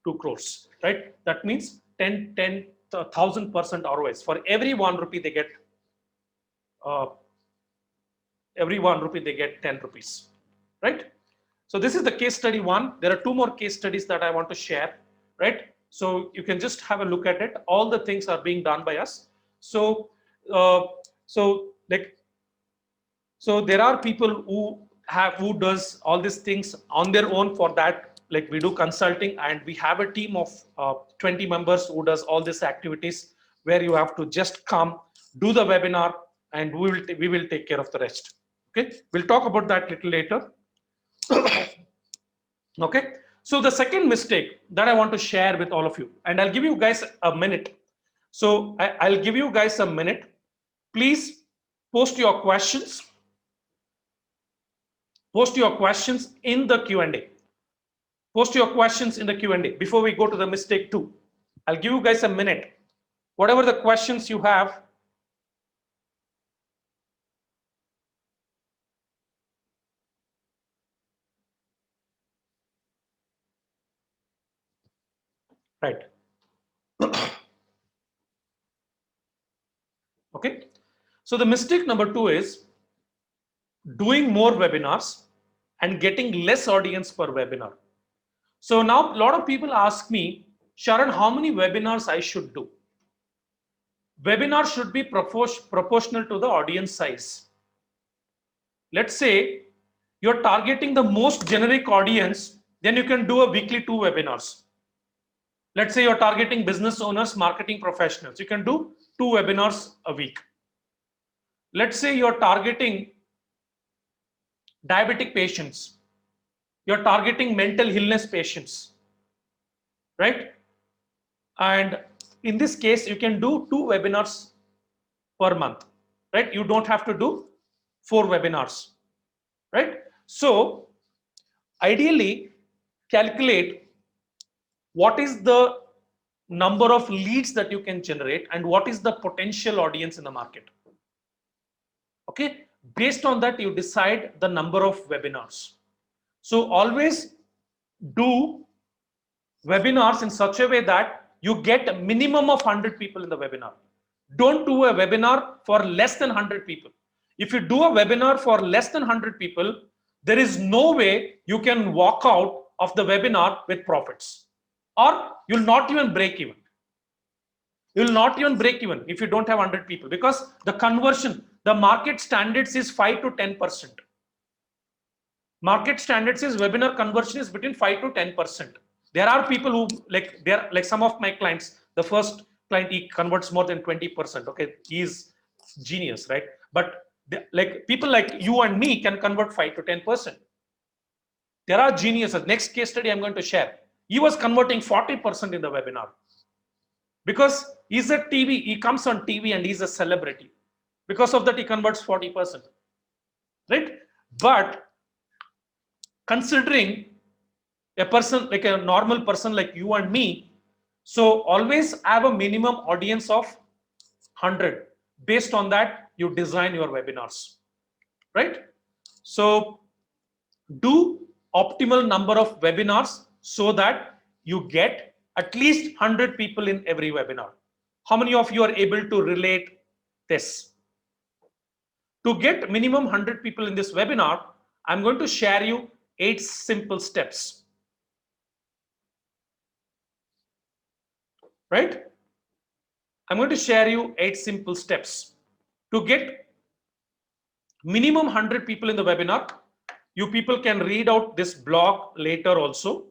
2 crores, right? That means 10,000% ROIs. For every 1 rupee they get, uh, every 1 rupee they get 10 rupees, right? So this is the case study 1. There are 2 more case studies that I want to share, right? So you can just have a look at it. All the things are being done by us. So, so there are people who does all these things on their own for that. Like we do consulting, and we have a team of 20 members who does all these activities, where you have to just come, do the webinar, and we will take care of the rest. Okay, we'll talk about that little later. Okay, so the second mistake that I want to share with all of you, and I'll give you guys a minute. So I'll give you guys a minute. Please post your questions. Post your questions in the Q&A. Post your questions in the Q&A before we go to the mistake 2. I'll give you guys a minute. Whatever the questions you have, right? Okay. So the mistake number 2 is doing more webinars and getting less audience per webinar. So now a lot of people ask me, Sharan, how many webinars I should do? Webinar should be proportional to the audience size. Let's say you're targeting the most generic audience, then you can do a weekly 2 webinars. Let's say you're targeting business owners, marketing professionals. You can do 2 webinars a week. Let's say you're targeting diabetic patients. You're targeting mental illness patients, right? And in this case, you can do 2 webinars per month, right? You don't have to do 4 webinars, right? So ideally, calculate what is the number of leads that you can generate and what is the potential audience in the market. Okay, based on that, you decide the number of webinars. So always do webinars in such a way that you get a minimum of 100 people in the webinar. Don't do a webinar for less than 100 people. If you do a webinar for less than 100 people, there is no way you can walk out of the webinar with profits, or you'll not even break even. You'll not even break even if you don't have 100 people, because the conversion, the market standards is 5 to 10%. Market standards is webinar conversion is between 5 to 10%. There are people who like some of my clients, the first client, he converts more than 20%. Okay, he's genius, right? But like people like you and me can convert 5 to 10%. There are geniuses. Next case study I'm going to share. He was converting 40% in the webinar because he's a TV. He comes on TV and he's a celebrity. Because of that, he converts 40%, right? But considering a person like a normal person like you and me, so always have a minimum audience of 100. Based on that, you design your webinars, right? So do optimal number of webinars so that you get at least 100 people in every webinar. How many of you are able to relate this? To get minimum 100 people in this webinar, I'm going to share you 8 simple steps. Right? I'm going to share you 8 simple steps. To get minimum 100 people in the webinar, you people can read out this blog later also.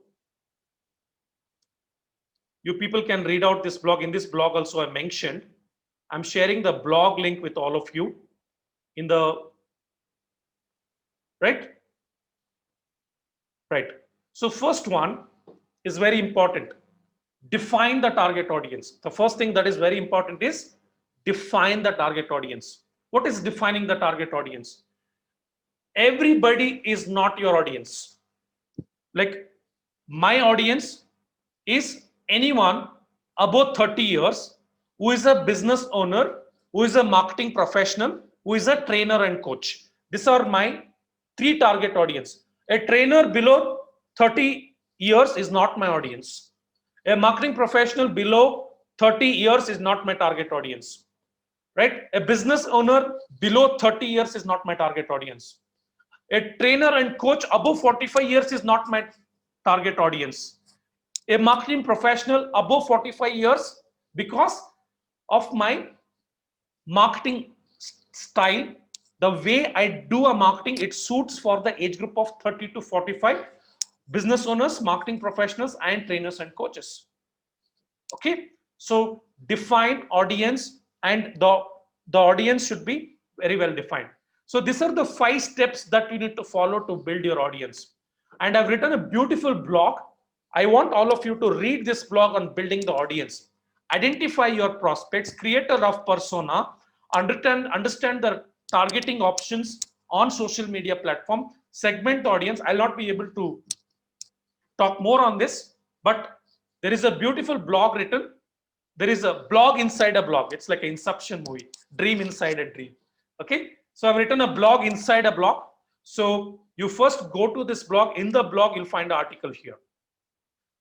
You people can read out this blog. In this blog also I mentioned, I'm sharing the blog link with all of you in the, right? Right. So first one is very important. Define the target audience. The first thing that is very important is define the target audience. What is defining the target audience? Everybody is not your audience. Like my audience is anyone above 30 years who is a business owner, who is a marketing professional, who is a trainer and coach. These are my three target audience. A trainer below 30 years is not my audience. A marketing professional below 30 years is not my target audience. Right? A business owner below 30 years is not my target audience. A trainer and coach above 45 years is not my target audience. A marketing professional above 45 years, because of my marketing style, the way I do a marketing, it suits for the age group of 30 to 45 business owners, marketing professionals, and trainers and coaches. Okay, so define audience, and the audience should be very well defined. So these are the 5 steps that you need to follow to build your audience. And I've written a beautiful blog. I want all of you to read this blog on building the audience. Identify your prospects, create a rough persona, understand the targeting options on social media platform, segment the audience. I'll not be able to talk more on this, but there is a beautiful blog written. There is a blog inside a blog. It's like an Inception movie, dream inside a dream. Okay, so I've written a blog inside a blog. So you first go to this blog. In the blog, you'll find the article here.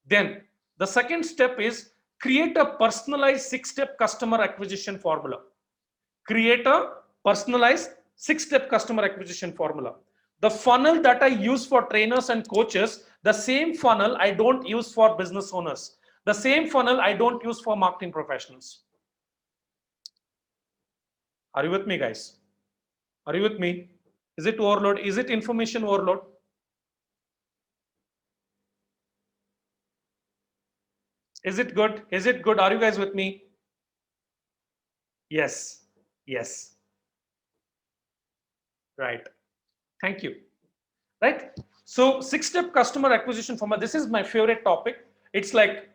Then the second step is create a personalized 6-step customer acquisition formula. Create a personalized 6-step customer acquisition formula. The funnel that I use for trainers and coaches, the same funnel I don't use for business owners. The same funnel I don't use for marketing professionals. Are you with me, guys? Are you with me? Is it overload? Is it information overload? Is it good? Is it good? Are you guys with me? Yes. Yes. Right. Thank you. Right. So 6-step customer acquisition formula. This is my favorite topic. It's like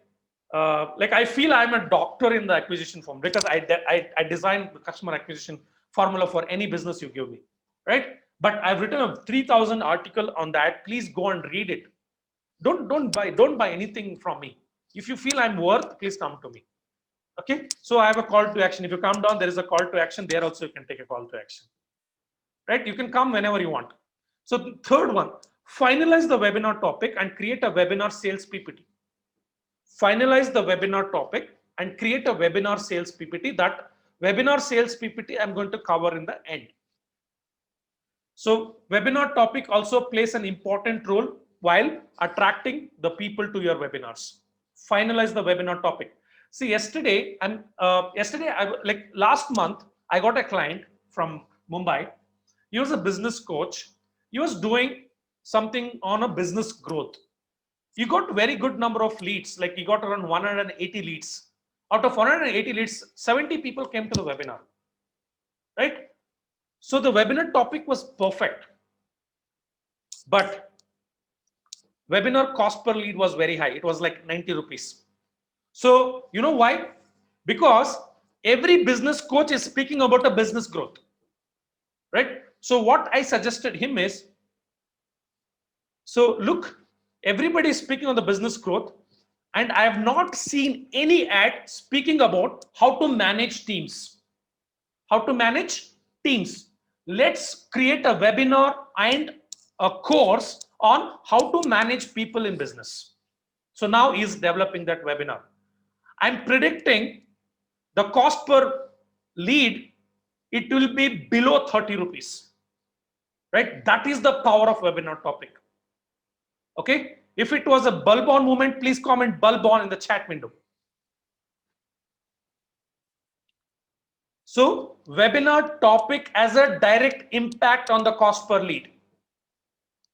I feel I'm a doctor in the acquisition form, because I design the customer acquisition formula for any business you give me, right? But I've written a 3,000 article on that. Please go and read it. Don't buy anything from me. If you feel I'm worth, please come to me. Okay. So I have a call to action. If you come down, there is a call to action. There also you can take a call to action. Right? You can come whenever you want. So the third one, finalize the webinar topic and create a webinar sales PPT. Finalize the webinar topic and create a webinar sales PPT. That webinar sales PPT I'm going to cover in the end. So webinar topic also plays an important role while attracting the people to your webinars. Finalize the webinar topic. See, last month, I got a client from Mumbai. He was a business coach. He was doing something on a business growth. He got very good number of leads. Like he got around 180 leads. Out of 180 leads, 70 people came to the webinar. Right? So the webinar topic was perfect. But webinar cost per lead was very high. It was like 90 rupees. So you know why? Because every business coach is speaking about a business growth. Right? So what I suggested him is, so look, everybody is speaking on the business growth, and I have not seen any ad speaking about how to manage teams. How to manage teams. Let's create a webinar and a course on how to manage people in business. So now he's developing that webinar. I'm predicting the cost per lead, it will be below 30 rupees. Right? That is the power of webinar topic. Okay? If it was a bulb on movement, please comment bulb on in the chat window. So webinar topic has a direct impact on the cost per lead.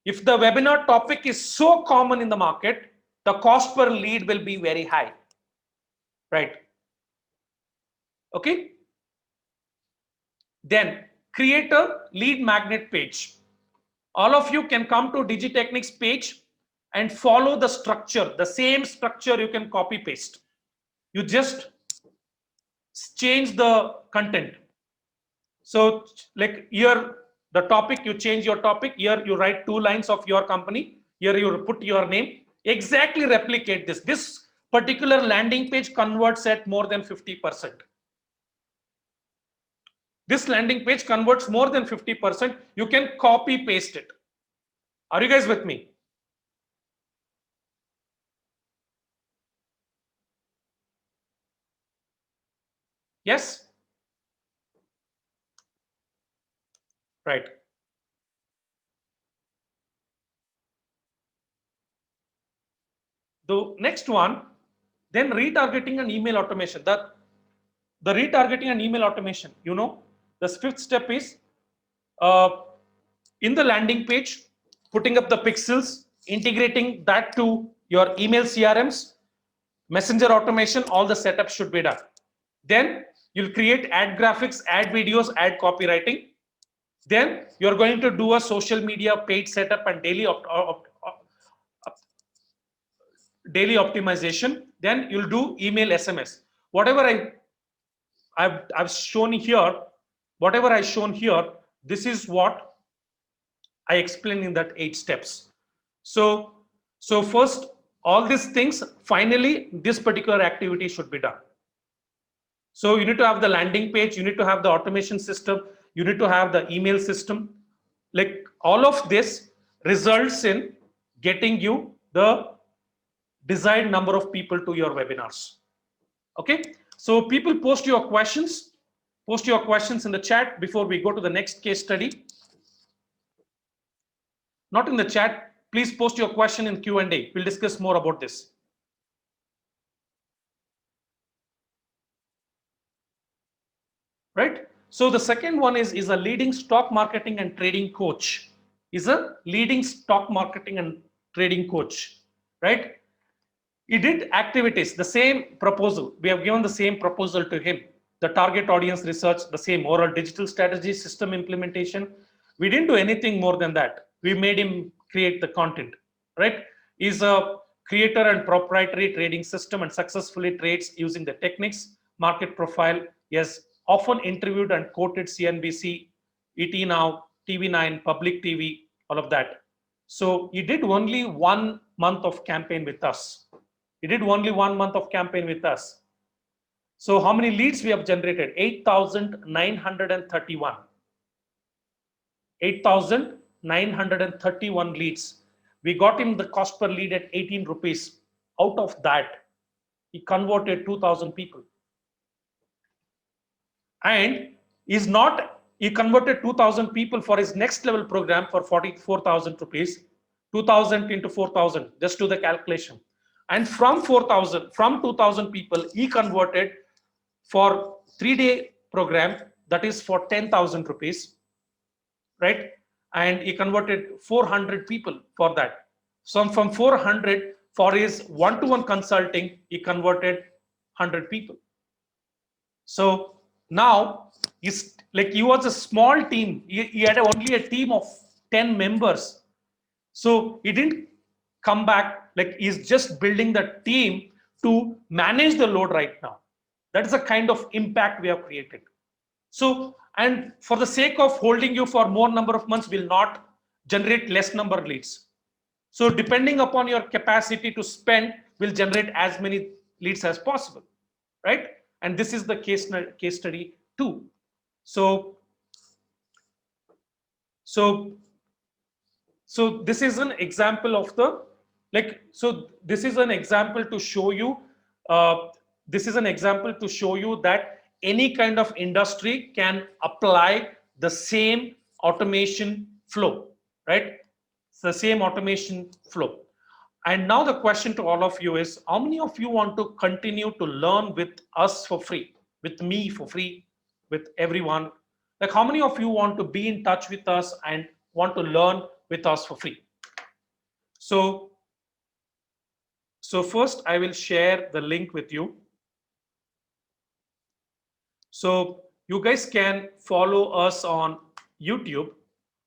If the webinar topic is so common in the market, the cost per lead will be very high. Right? Okay? Then create a lead magnet page. All of you can come to DigiTechnics page and follow the structure. The same structure you can copy paste. You just change the content. So like here, the topic, you change your topic. Here you write 2 lines of your company. Here you put your name. Exactly replicate this. This particular landing page converts at more than 50%. This landing page converts more than 50%. You can copy paste it. Are you guys with me? Yes? Right. The next one, then retargeting and email automation. The retargeting and email automation, the fifth step is uh, in the landing page, putting up the pixels, integrating that to your email CRMs, messenger automation, all the setups should be done. Then you'll create ad graphics, ad videos, ad copywriting. Then you're going to do a social media paid setup and daily optimization. Then you'll do email SMS. Whatever I've shown here, whatever I shown here, this is what I explained in that 8 steps. So first, all these things, finally, this particular activity should be done. So you need to have the landing page, you need to have the automation system, you need to have the email system. Like all of this results in getting you the desired number of people to your webinars. Okay, so people post your questions in the chat before we go to the next case study. Not in the chat, please post your question in Q&A. We'll discuss more about this. Right, so the second one is a leading stock marketing and trading coach. Is a leading stock marketing and trading coach, right? He did activities, the same proposal. We have given the same proposal to him. The target audience research, the same oral digital strategy, system implementation. We didn't do anything more than that. We made him create the content, right? He's a creator and proprietary trading system and successfully trades using the techniques, market profile. He has often interviewed and quoted CNBC, ET Now, TV9, Public TV, all of that. So he did only 1 month of campaign with us. He did only 1 month of campaign with us. So how many leads we have generated? 8,931. 8,931 leads. We got him the cost per lead at 18 rupees. Out of that, he converted 2,000 people. And he converted 2,000 people for his next level program for 44,000 rupees. 2,000 into 4,000, just do the calculation. And from 2,000 people, he converted for 3-day program, that is for 10,000 rupees, right? And he converted 400 people for that. So from 400 for his one-to-one consulting, he converted 100 people. So now he's like, he was a small team. He had only a team of 10 members. So he didn't come back, like he's just building the team to manage the load right now. That is the kind of impact we have created. So, and for the sake of holding you for more number of months, will not generate less number of leads. So depending upon your capacity to spend, will generate as many leads as possible, right? And this is the case study 2. So this is an example of the, like, so this is an example to show you, that any kind of industry can apply the same automation flow, right? It's the same automation flow. And now the question to all of you is, how many of you want to continue to learn with us for free, with me for free, with everyone? Like, how many of you want to be in touch with us and want to learn with us for free? So first I will share the link with you. So you guys can follow us on YouTube.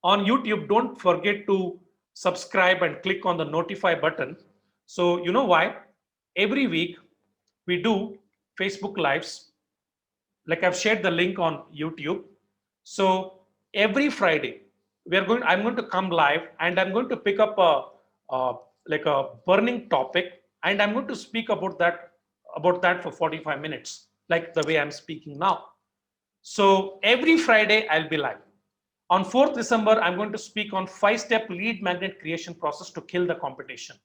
On YouTube, don't forget to subscribe and click on the notify button. So you know why? Every week we do Facebook Lives. Like I've shared the link on YouTube. So every Friday, I'm going to come live and I'm going to pick up like a burning topic, and I'm going to speak about that for 45 minutes, like the way I'm speaking now. So every Friday I'll be live. On 4th December, I'm going to speak on 5-step lead magnet creation process to kill the competition.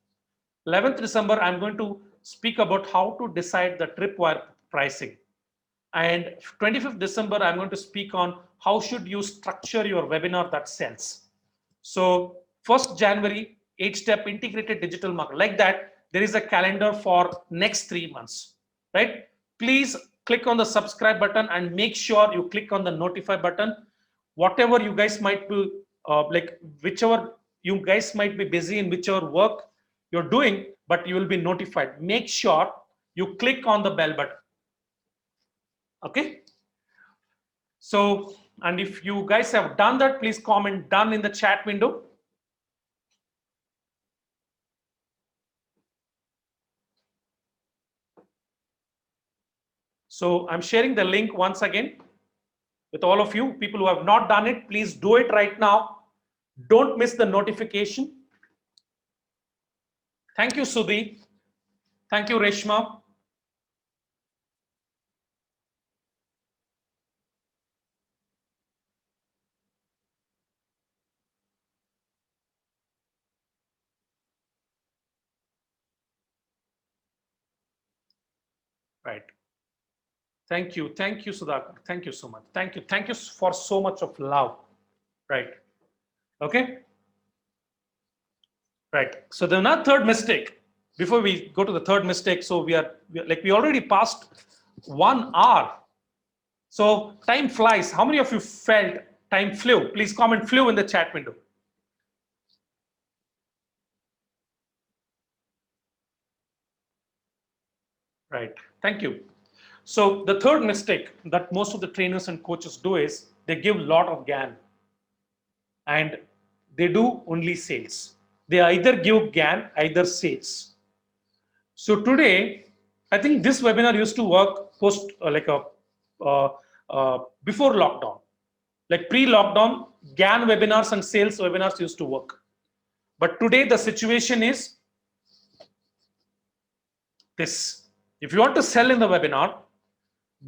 11th December, I'm going to speak about how to decide the tripwire pricing. And 25th December, I'm going to speak on how should you structure your webinar that sells. So 1st January, 8-step integrated digital marketing. Like that, there is a calendar for next 3 months, right? Please click on the subscribe button and make sure you click on the notify button. Whatever you guys might be, whichever you guys might be busy in whichever work you're doing, but you will be notified. Make sure you click on the bell button. Okay. So, and if you guys have done that, please comment done in the chat window. So I'm sharing the link once again with all of you. People who have not done it, please do it right now. Don't miss the notification. Thank you, Sudhi. Thank you, Reshma. Right. Thank you, Sudhakar. Thank you so much. Thank you for so much of love. Right. Okay. Right. So the not third mistake. Before we go to the third mistake, so we already passed 1 hour. So time flies. How many of you felt time flew? Please comment flew in the chat window. Right. Thank you. So the third mistake that most of the trainers and coaches do is they give a lot of GAN and they do only sales. They either give GAN, either sales. So today, I think this webinar used to work before lockdown. Like pre-lockdown, GAN webinars and sales webinars used to work. But today the situation is this. If you want to sell in the webinar,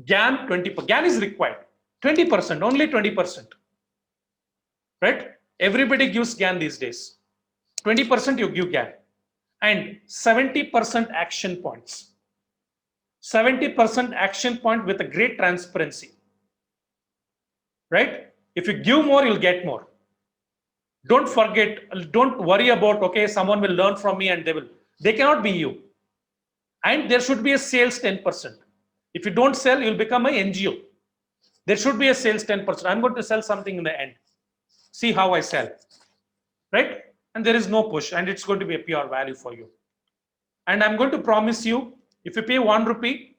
GAN 20%. GAN is required. 20%, only 20%. Right? Everybody gives GAN these days. 20% you give GAN. And 70% action points. 70% action point with a great transparency. Right? If you give more, you'll get more. Don't forget, don't worry about, okay, someone will learn from me and they cannot be you. And there should be a sales 10%. If you don't sell, you'll become an NGO. There should be a sales 10%. I'm going to sell something in the end. See how I sell. Right? And there is no push and it's going to be a pure value for you. And I'm going to promise you, if you pay 1 rupee,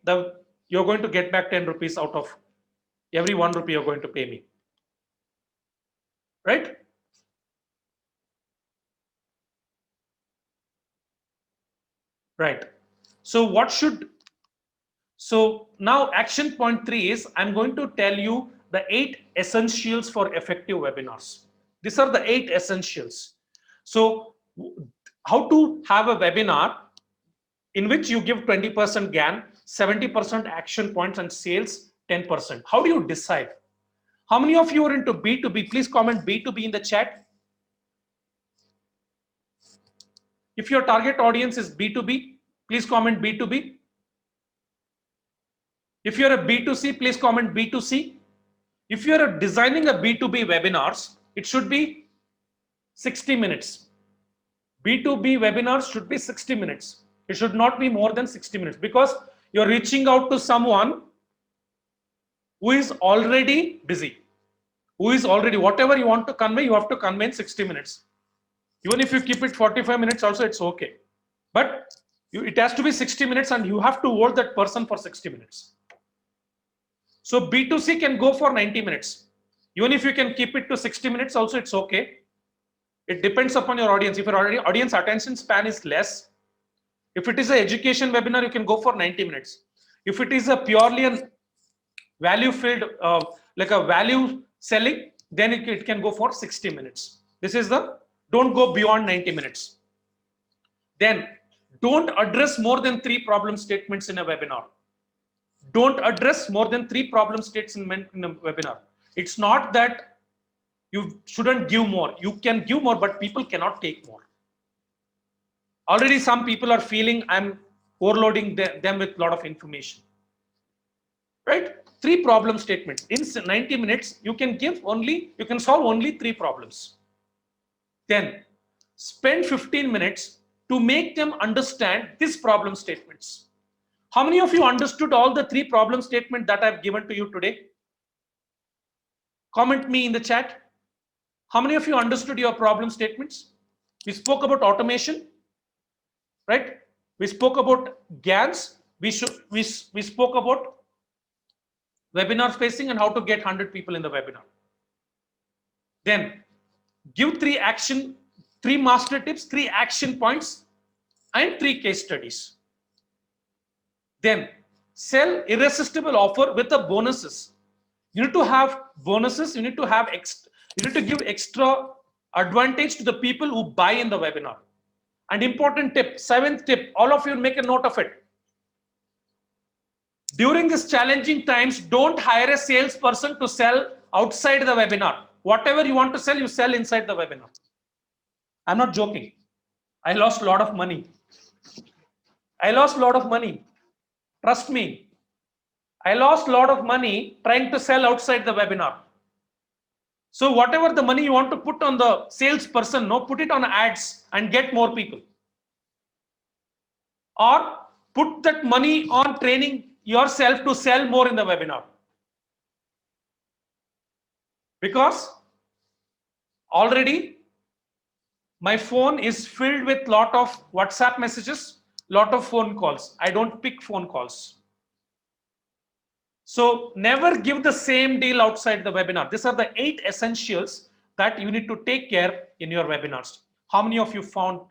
you're going to get back 10 rupees out of every 1 rupee you're going to pay me. Right? Right. So now action point 3 is I'm going to tell you the 8 essentials for effective webinars. These are the 8 essentials. So how to have a webinar in which you give 20% GAN, 70% action points and sales 10%. How do you decide? How many of you are into B2B? Please comment B2B in the chat. If your target audience is B2B, please comment B2B. If you're a B2C, please comment B2C. If you're designing a B2B webinars, it should be 60 minutes. B2B webinars should be 60 minutes. It should not be more than 60 minutes because you're reaching out to someone who is already busy, who is already, whatever you want to convey, you have to convey in 60 minutes. Even if you keep it 45 minutes also, it's okay. But it has to be 60 minutes and you have to hold that person for 60 minutes. So B2C can go for 90 minutes. Even if you can keep it to 60 minutes also, it's okay. It depends upon your audience. If your audience attention span is less, if it is an education webinar, you can go for 90 minutes. If it is a purely value filled, like a value selling, then it can go for 60 minutes. This is the, don't go beyond 90 minutes. Then don't address more than 3 problem statements in a webinar. Don't address more than 3 problem statements in a webinar. It's not that you shouldn't give more. You can give more, but people cannot take more. Already some people are feeling I'm overloading them with a lot of information. Right? 3 problem statements. In 90 minutes, you can solve only 3 problems. Then spend 15 minutes to make them understand these problem statements. How many of you understood all the 3 problem statements that I've given to you today? Comment me in the chat. How many of you understood your problem statements? We spoke about automation, right? We spoke about GANs. We spoke about webinar spacing and how to get 100 people in the webinar. Then give 3 master tips, 3 action points, and 3 case studies. Then sell irresistible offer with the bonuses. You need to have bonuses. You need to give extra advantage to the people who buy in the webinar. And important tip, 7th tip, all of you make a note of it. During these challenging times, don't hire a salesperson to sell outside the webinar. Whatever you want to sell, you sell inside the webinar. I'm not joking. I lost a lot of money. Trust me. I lost a lot of money trying to sell outside the webinar. So whatever the money you want to put on the salesperson, put it on ads and get more people. Or put that money on training yourself to sell more in the webinar. Because already my phone is filled with lot of WhatsApp messages, lot of phone calls. I don't pick phone calls. So never give the same deal outside the webinar. These are the 8 essentials that you need to take care in your webinars. How many of you found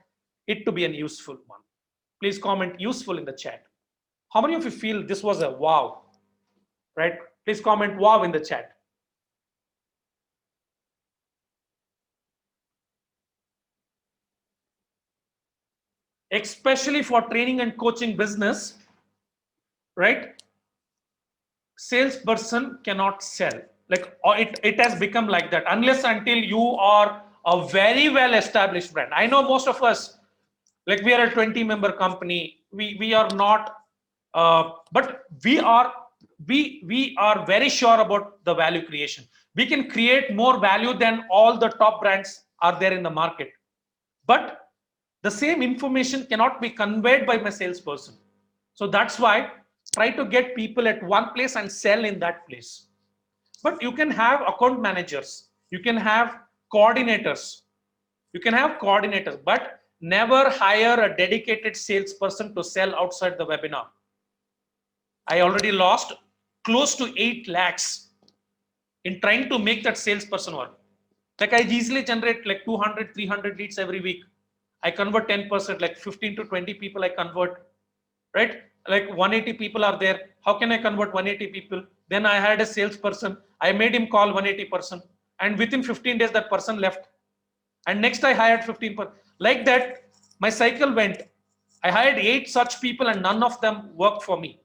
it to be a useful one? Please comment useful in the chat. How many of you feel this was a wow? Right? Please comment wow in the chat. Especially for training and coaching business, right? Salesperson cannot sell. Like it has become like that unless until you are a very well established brand. I know most of us, like we are a 20-member company. We are not, but we are very sure about the value creation. We can create more value than all the top brands are there in the market. But the same information cannot be conveyed by my salesperson. So that's why try to get people at one place and sell in that place. But you can have account managers, you can have coordinators, but never hire a dedicated salesperson to sell outside the webinar. I already lost close to 8 lakhs in trying to make that salesperson work. Like I easily generate like 200, 300 leads every week. I convert 10%, like 15 to 20 people I convert, right? Like 180 people are there. How can I convert 180 people? Then I had a salesperson. I made him call 180 person. And within 15 days, that person left. And next I hired 15 people. Like that, my cycle went. I hired 8 such people and none of them worked for me.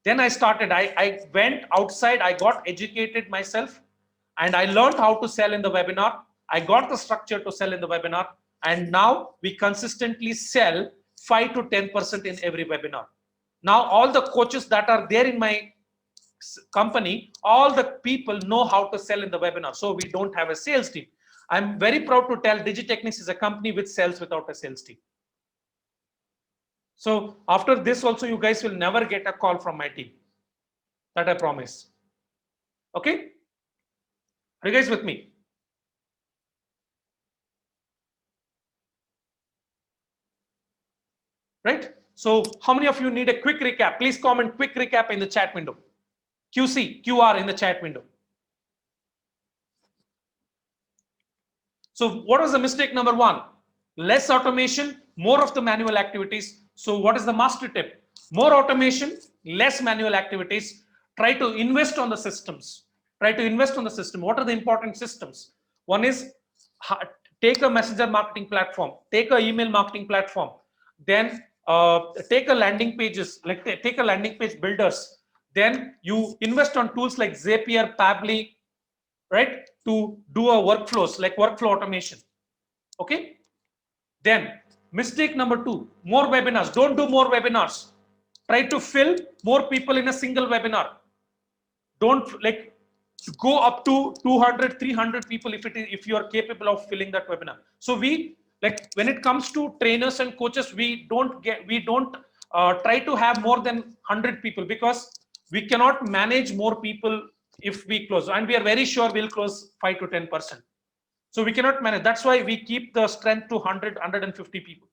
Then I started, I went outside, I got educated myself and I learned how to sell in the webinar. I got the structure to sell in the webinar. And now we consistently sell 5 to 10% in every webinar. Now all the coaches that are there in my company, all the people know how to sell in the webinar. So we don't have a sales team. I'm very proud to tell Digitechnics is a company which sells without a sales team. So after this also, you guys will never get a call from my team. That I promise. Okay? Are you guys with me? Right? So how many of you need a quick recap? Please comment quick recap in the chat window. QC, QR in the chat window. So what was the mistake number 1? Less automation, more of the manual activities. So what is the master tip? More automation, less manual activities. Try to invest on the systems. Try to invest on the system. What are the important systems? One is take a messenger marketing platform, take a email marketing platform, then take a landing pages, like take a landing page builders. Then you invest on tools like Zapier, Pabbly, right, to do a workflows like workflow automation. Okay. Then mistake number 2, more webinars. Don't do more webinars. Try to fill more people in a single webinar. Don't like go up to 200, 300 people if you are capable of filling that webinar. So we, like, when it comes to trainers and coaches, we don't try to have more than 100 people, because we cannot manage more people if we close, and we are very sure we'll close 5 to 10%. So we cannot manage. That's why we keep the strength to 100, 150 people,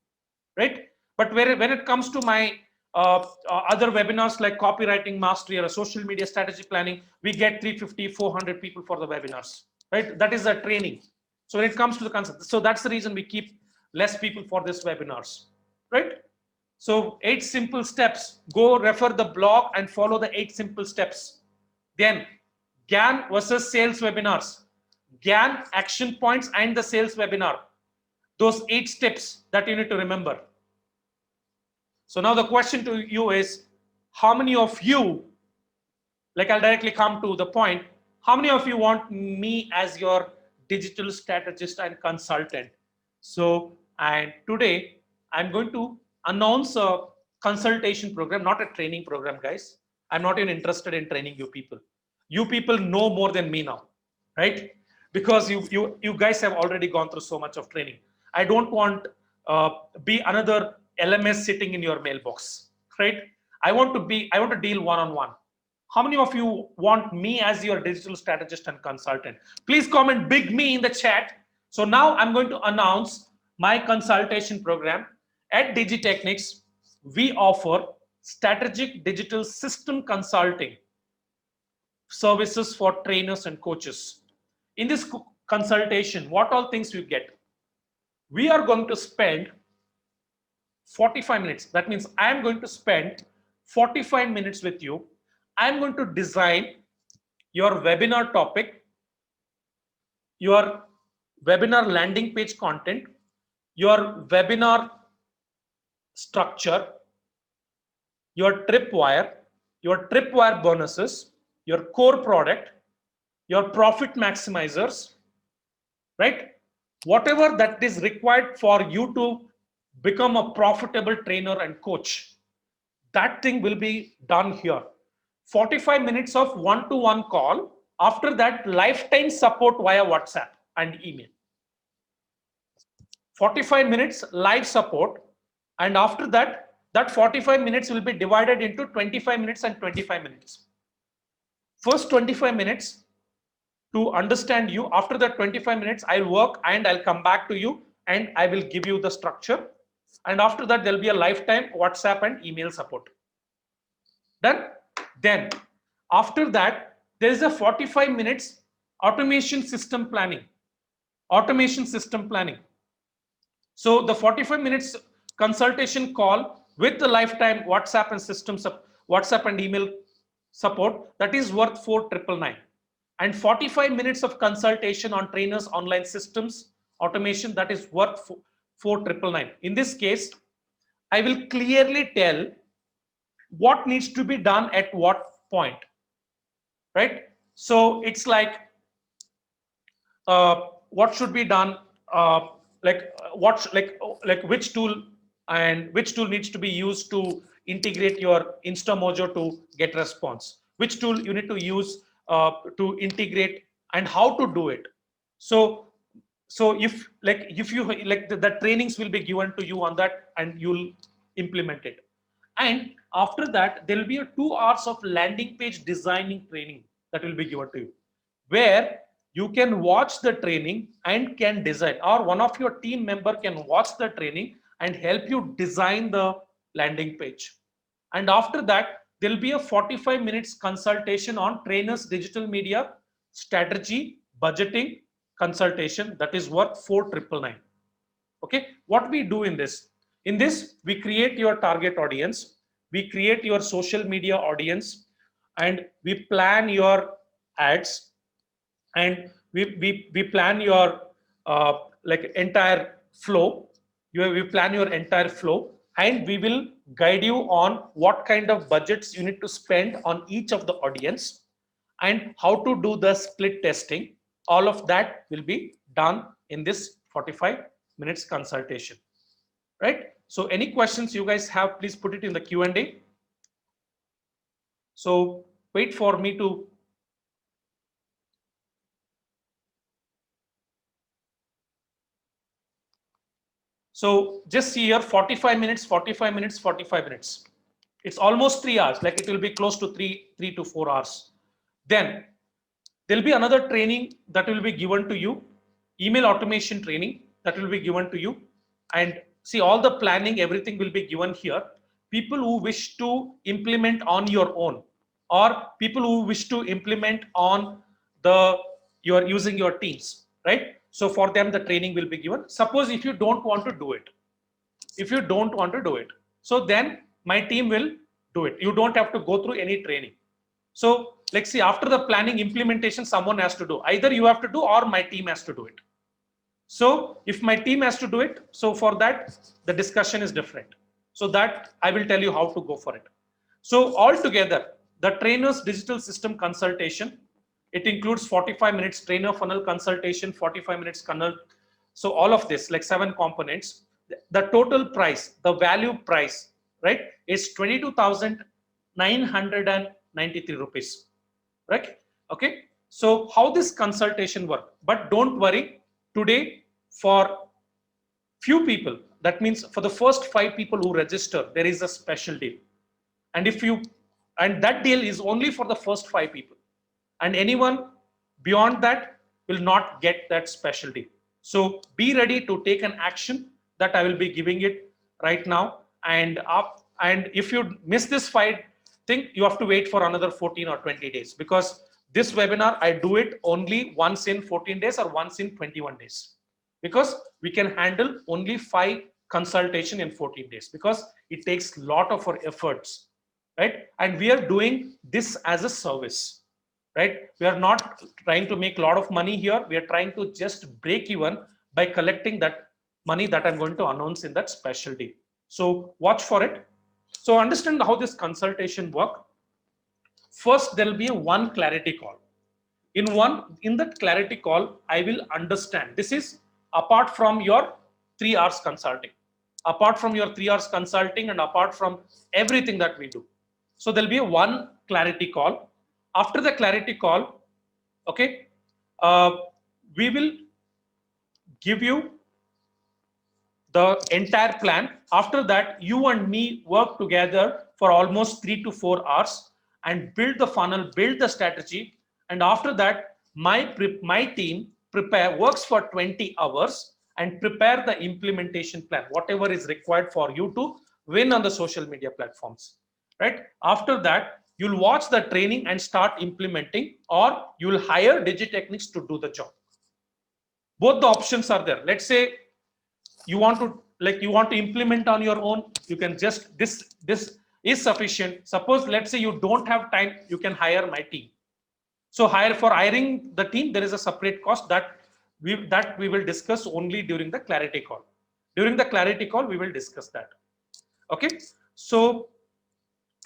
right? But when it comes to my other webinars like copywriting mastery or a social media strategy planning, we get 350, 400 people for the webinars, right? That is a training. So when it comes to the concept, so that's the reason we keep less people for this webinars, right? So 8 simple steps. Go refer the blog and follow the 8 simple steps. Then GAN versus sales webinars. GAN action points and the sales webinar. Those 8 steps that you need to remember. So now the question to you is, how many of you, like I'll directly come to the point, how many of you want me as your digital strategist and consultant? So, and today I'm going to announce a consultation program, not a training program, guys. I'm not even interested in training you people. You people know more than me now, right? Because you guys have already gone through so much of training. I don't want be another LMS sitting in your mailbox, right? I want to deal one-on-one. How many of you want me as your digital strategist and consultant? Please comment big me in the chat. So now I'm going to announce my consultation program. At Digitechnics, we offer strategic digital system consulting services for trainers and coaches. In this consultation, what all things you get? We are going to spend 45 minutes. That means I am going to spend 45 minutes with you. I am going to design your webinar topic, your webinar landing page content, your webinar structure, your tripwire bonuses, your core product, your profit maximizers, right? Whatever that is required for you to become a profitable trainer and coach, that thing will be done here. 45 minutes of one-to-one call. After that, lifetime support via WhatsApp and email. 45 minutes live support, and after that, that 45 minutes will be divided into 25 minutes and 25 minutes. First 25 minutes to understand you. After that 25 minutes, I'll work and I'll come back to you and I will give you the structure. And after that, there'll be a lifetime WhatsApp and email support. Done? Then after that, there is a 45 minutes automation system planning. Automation system planning. So the 45 minutes consultation call with the lifetime WhatsApp and WhatsApp and email support, that is worth 4,999. And 45 minutes of consultation on trainers online systems automation, that is worth 4,999. In this case, I will clearly tell what needs to be done at what point, right? So it's like what should be done, which tool and which tool needs to be used to integrate your InstaMojo to get response, which tool you need to use to integrate and how to do it. So if you like the trainings will be given to you on that and you'll implement it. And after that, there will be a 2 hours of landing page designing training that will be given to you, where you can watch the training and can design, or one of your team member can watch the training and help you design the landing page. And after that, there will be a 45 minutes consultation on trainers digital media strategy budgeting consultation, that is worth 4,999. Okay, what we do in this, we create your target audience, we create your social media audience, and we plan your ads, and we plan your like entire flow. We plan your entire flow, and we will guide you on what kind of budgets you need to spend on each of the audience and how to do the split testing. All of that will be done in this 45 minutes consultation, right? So any questions you guys have, please put it in the Q&A. So wait for me to. So just see here, 45 minutes, 45 minutes, 45 minutes. It's almost 3 hours, like it will be close to 3 to 4 hours. Then there'll be another training that will be given to you, email automation training that will be given to you. And see, all the planning, everything will be given here. People who wish to implement on your own, or people who wish to implement on the, you are using your teams, right? So for them, the training will be given. Suppose if you don't want to do it, so then my team will do it. You don't have to go through any training. So let's see, after the planning implementation, someone has to do. Either you have to do or my team has to do it. So if my team has to do it, so for that, the discussion is different. So that I will tell you how to go for it. So altogether, the trainer's digital system consultation, it includes 45 minutes trainer funnel consultation, 45 minutes funnel. So all of this, like 7 components, the total price, the value price, right, is 22,993 rupees, right? Okay. So how this consultation work? But don't worry, today for few people, that means for the first 5 people who register, there is a special deal. And if you, and that deal is only for the first 5 people, and anyone beyond that will not get that special deal. So be ready to take an action that I will be giving it right now. And if you miss this fight thing, you have to wait for another 14 or 20 days, because this webinar, I do it only once in 14 days or once in 21 days, because we can handle only 5 consultation in 14 days, because it takes a lot of our efforts, right? And we are doing this as a service, right? We are not trying to make a lot of money here. We are trying to just break even by collecting that money that I'm going to announce in that special deal. So watch for it. So understand how this consultation work. First, there will be a one clarity call. In that clarity call, I will understand. This is apart from your 3 hours consulting. Apart from your 3 hours consulting and apart from everything that we do. So there'll be a one clarity call. After the clarity call, okay, we will give you the entire plan. After that, you and me work together for almost 3 to 4 hours and build the funnel, build the strategy. And after that, my team works for 20 hours and prepare the implementation plan, whatever is required for you to win on the social media platforms, right? After that, you'll watch the training and start implementing, or you'll hire Digitechnics to do the job. Both the options are there. Let's say you want to implement on your own, you can just, this is sufficient. Suppose, let's say you don't have time, you can hire my team. So hiring the team, there is a separate cost that we will discuss only during the clarity call. During the clarity call, we will discuss that. Okay. So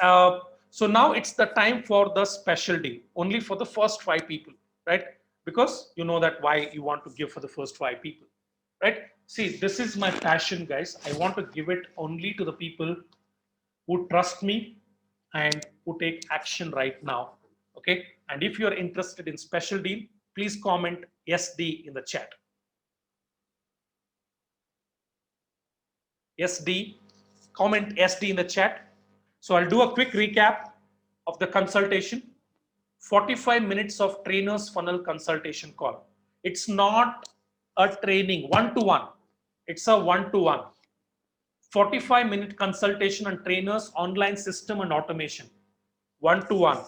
now it's the time for the special deal, only for the first 5 people, right? Because you know that why you want to give for the first 5 people, right? See, this is my passion, guys. I want to give it only to the people who trust me and who take action right now. Okay. And if you're interested in special deal, please comment SD in the chat. SD, comment SD in the chat. So I'll do a quick recap of the consultation. 45 minutes of trainer's funnel consultation call. It's not a training one-to-one. It's a one-to-one. 45-minute consultation on trainers, online system and automation. One-to-one.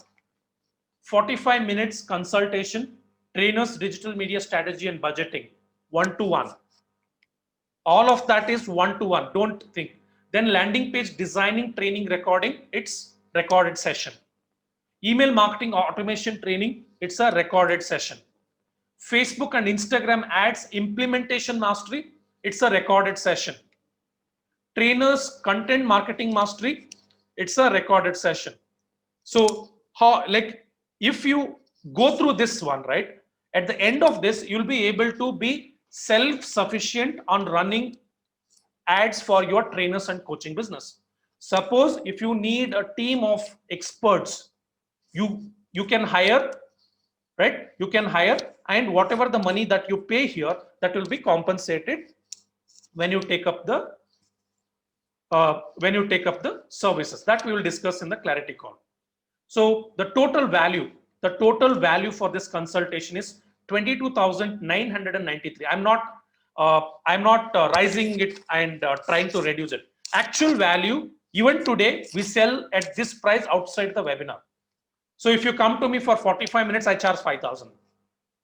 45 minutes consultation, trainers, digital media strategy and budgeting. One-to-one. All of that is one-to-one. Don't think. Then landing page designing, training, recording. It's recorded session. Email marketing automation training. It's a recorded session. Facebook and Instagram ads implementation mastery, it's a recorded session. Trainers content marketing mastery, it's a recorded session. So how, like, if you go through this one, right, at the end of this, you'll be able to be self-sufficient on running ads for your trainers and coaching business. Suppose if you need a team of experts, you can hire, right? You can hire, and whatever the money that you pay here, that will be compensated when you take up the services that we will discuss in the clarity call. So the total value for this consultation is 22,993. I'm not rising it and trying to reduce it. Actual value, even today, we sell at this price outside the webinar. So if you come to me for 45 minutes, I charge 5,000,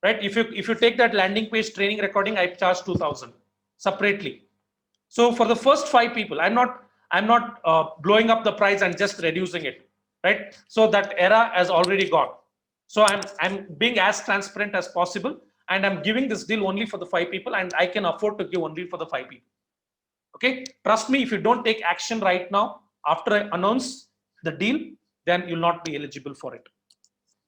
right? If you take that landing page training recording, I charge 2,000 separately. So for the first 5 people, I'm not blowing up the price and just reducing it, right? So that era has already gone. So I'm being as transparent as possible, and I'm giving this deal only for the 5 people, and I can afford to give only for the 5 people. Okay, trust me, if you don't take action right now, after I announce the deal, then you'll not be eligible for it,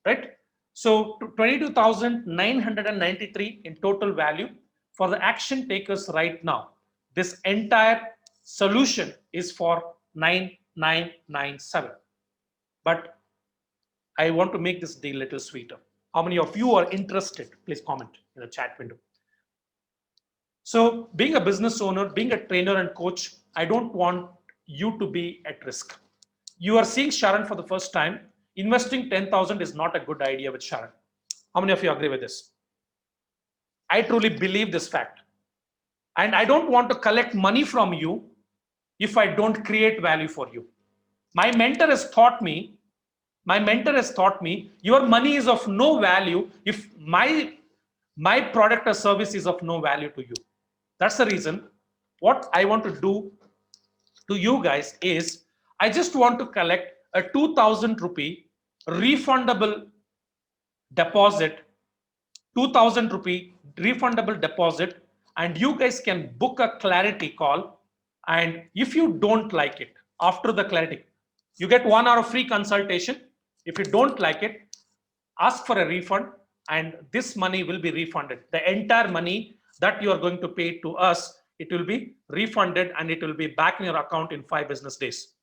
right? So 22,993 in total value for the action takers right now. This entire solution is for 9,997. But I want to make this deal a little sweeter. How many of you are interested? Please comment in the chat window. So being a business owner, being a trainer and coach, I don't want you to be at risk. You are seeing Sharan for the first time. Investing 10,000 is not a good idea with Sharan. How many of you agree with this? I truly believe this fact. And I don't want to collect money from you if I don't create value for you. My mentor has taught me, your money is of no value if my product or service is of no value to you. That's the reason what I want to do to you guys is I just want to collect a 2,000 rupee refundable deposit, 2,000 rupee refundable deposit, and you guys can book a clarity call. And if you don't like it after the clarity, you get 1 hour of free consultation. If you don't like it, ask for a refund, and this money will be refunded. The entire money that you are going to pay to us, it will be refunded, and it will be back in your account in 5 business days.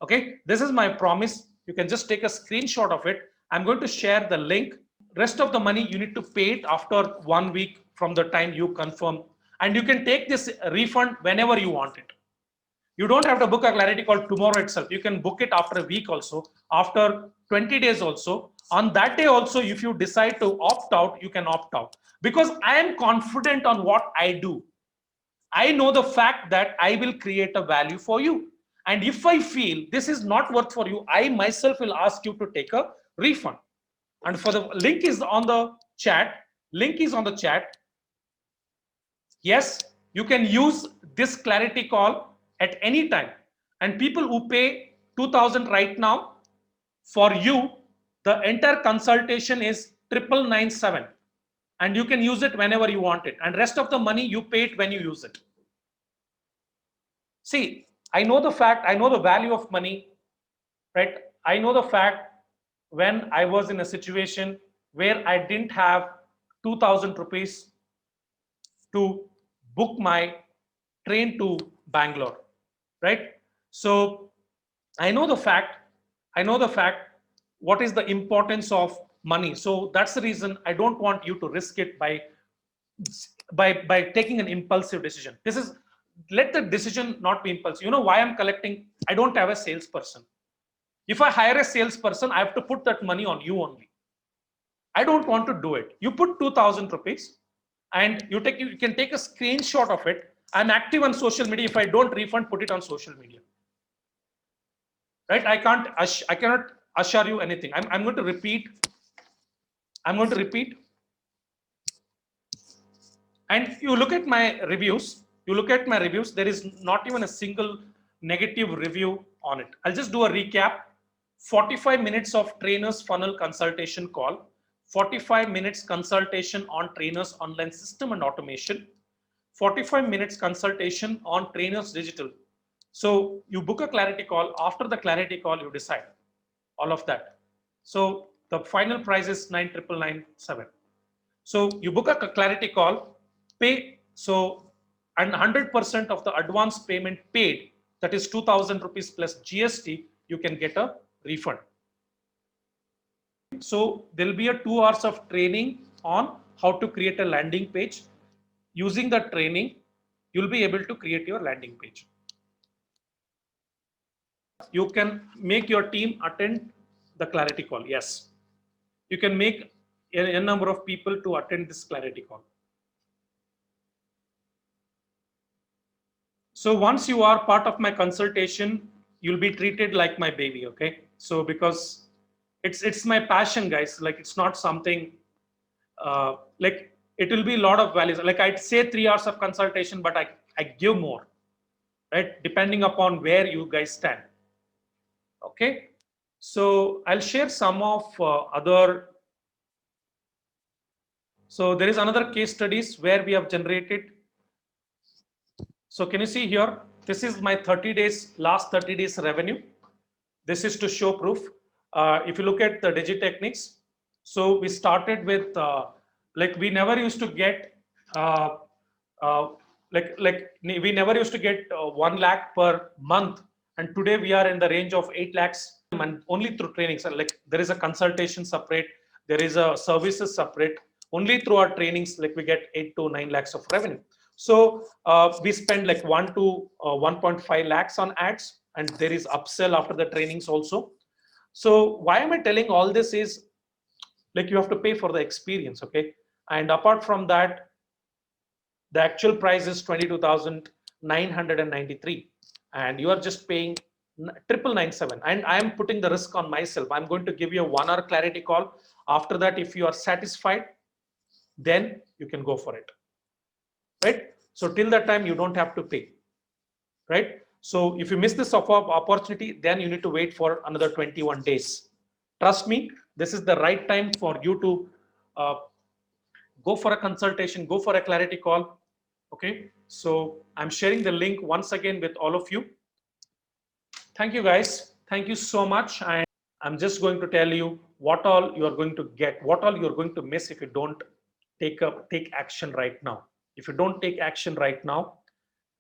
Okay, this is my promise. You can just take a screenshot of it. I'm going to share the link. Rest of the money you need to pay it after 1 week from the time you confirm, and you can take this refund whenever you want it. You don't have to book a clarity call tomorrow itself. You can book it after a week also, after 20 days also. On that day also, if you decide to opt out, you can opt out. Because I am confident on what I do. I know the fact that I will create a value for you. And if I feel this is not worth for you, I myself will ask you to take a refund. And for the link is on the chat. Link is on the chat. Yes, you can use this clarity call at any time. And people who pay 2,000 right now, for you, the entire consultation is 9,997. And you can use it whenever you want it. And rest of the money, you pay it when you use it. See, I know the fact, I know the value of money, right? I know the fact when I was in a situation where I didn't have 2,000 rupees to book my train to Bangalore, right? So I know the fact what is the importance of money. So that's the reason I don't want you to risk it by taking an impulsive decision. Let the decision not be impulsive. You know why I'm collecting? I don't have a salesperson. If I hire a salesperson, I have to put that money on you only. I don't want to do it. You put 2,000 rupees and you can take a screenshot of it. I'm active on social media. If I don't refund, put it on social media. Right? I cannot assure you anything. I'm going to repeat. And you look at my reviews. There is not even a single negative review on it. I'll just do a recap. 45 minutes of trainers funnel consultation call, 45 minutes consultation on trainers online system and automation, 45 minutes consultation on trainers digital. So you book a clarity call. After the clarity call, you decide all of that. So the final price is 9,997. So you book a clarity call, pay, so, and 100% of the advance payment paid, that is 2,000 rupees plus GST, you can get a refund. So there'll be a 2 hours of training on how to create a landing page. Using the training, you'll be able to create your landing page. You can make your team attend the clarity call. Yes. You can make a number of people to attend this clarity call. So once you are part of my consultation, you'll be treated like my baby, okay? So because it's my passion, guys. Like it's not something like it will be a lot of values. Like I'd say 3 hours of consultation, but I give more, right? Depending upon where you guys stand. Okay. So I'll share some of other. So there is another case studies where we have generated. So can you see here? This is my 30 days, last 30 days revenue. This is to show proof. If you look at the DigiTechnics, so we started with like we never used to get like we never used to get 1 lakh per month, and today we are in the range of 8 lakhs, and only through trainings. So like there is a consultation separate, there is a services separate. Only through our trainings, like we get 8 to 9 lakhs of revenue. So we spend like 1 to 1.5 lakhs on ads, and there is upsell after the trainings also. So why am I telling all this is like you have to pay for the experience, okay? And apart from that, the actual price is 22,993, and you are just paying 9,997. And I am putting the risk on myself. I'm going to give you a 1 hour clarity call. After that, if you are satisfied, then you can go for it, right? So till that time, you don't have to pay, right? So if you miss this opportunity, then you need to wait for another 21 days. Trust me, this is the right time for you to go for a consultation, go for a clarity call. Okay, so I'm sharing the link once again with all of you. Thank you, guys. Thank you so much. And I'm just going to tell you what all you are going to get, what all you're going to miss if you don't take action right now. If you don't take action right now,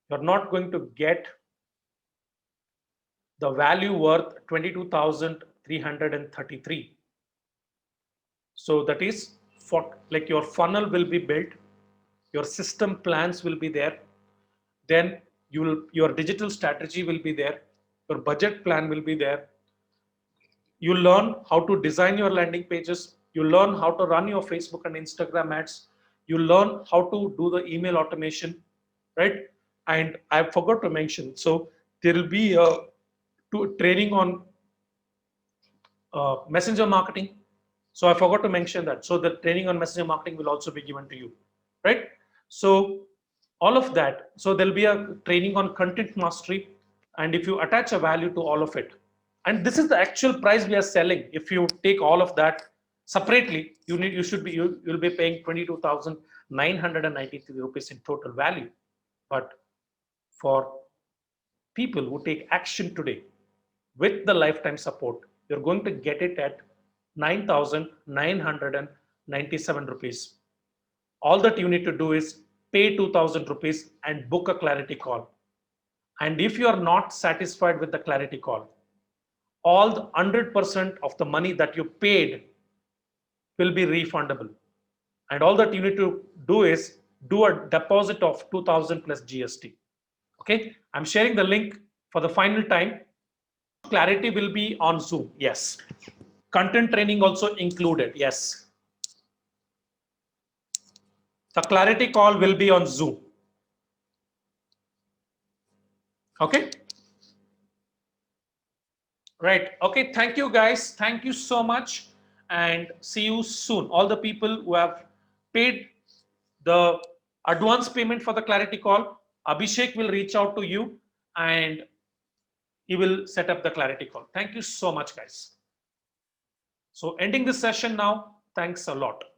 you're not going to get the value worth 22,333. So that is for like your funnel will be built, your system plans will be there, then your digital strategy will be there, your budget plan will be there. You learn how to design your landing pages, you learn how to run your Facebook and Instagram ads, you learn how to do the email automation, right? And I forgot to mention, so there will be a training on messenger marketing. So I forgot to mention that. So the training on messenger marketing will also be given to you, right? So all of that. So there'll be a training on content mastery, and if you attach a value to all of it, and this is the actual price we are selling. If you take all of that separately, you'll be paying 22,993 rupees in total value. But for people who take action today with the lifetime support, you're going to get it at 9,997 rupees. All that you need to do is pay 2,000 rupees and book a clarity call. And if you are not satisfied with the clarity call, all the 100% of the money that you paid will be refundable. And all that you need to do is do a deposit of 2,000 plus GST. Okay, I'm sharing the link for the final time. Clarity will be on Zoom. Yes. Content training also included. Yes. The clarity call will be on Zoom. Okay. Right. Okay. Thank you, guys. Thank you so much. And see you soon. All the people who have paid the advance payment for the clarity call, Abhishek will reach out to you and he will set up the clarity call. Thank you so much, guys. So ending this session now. Thanks a lot.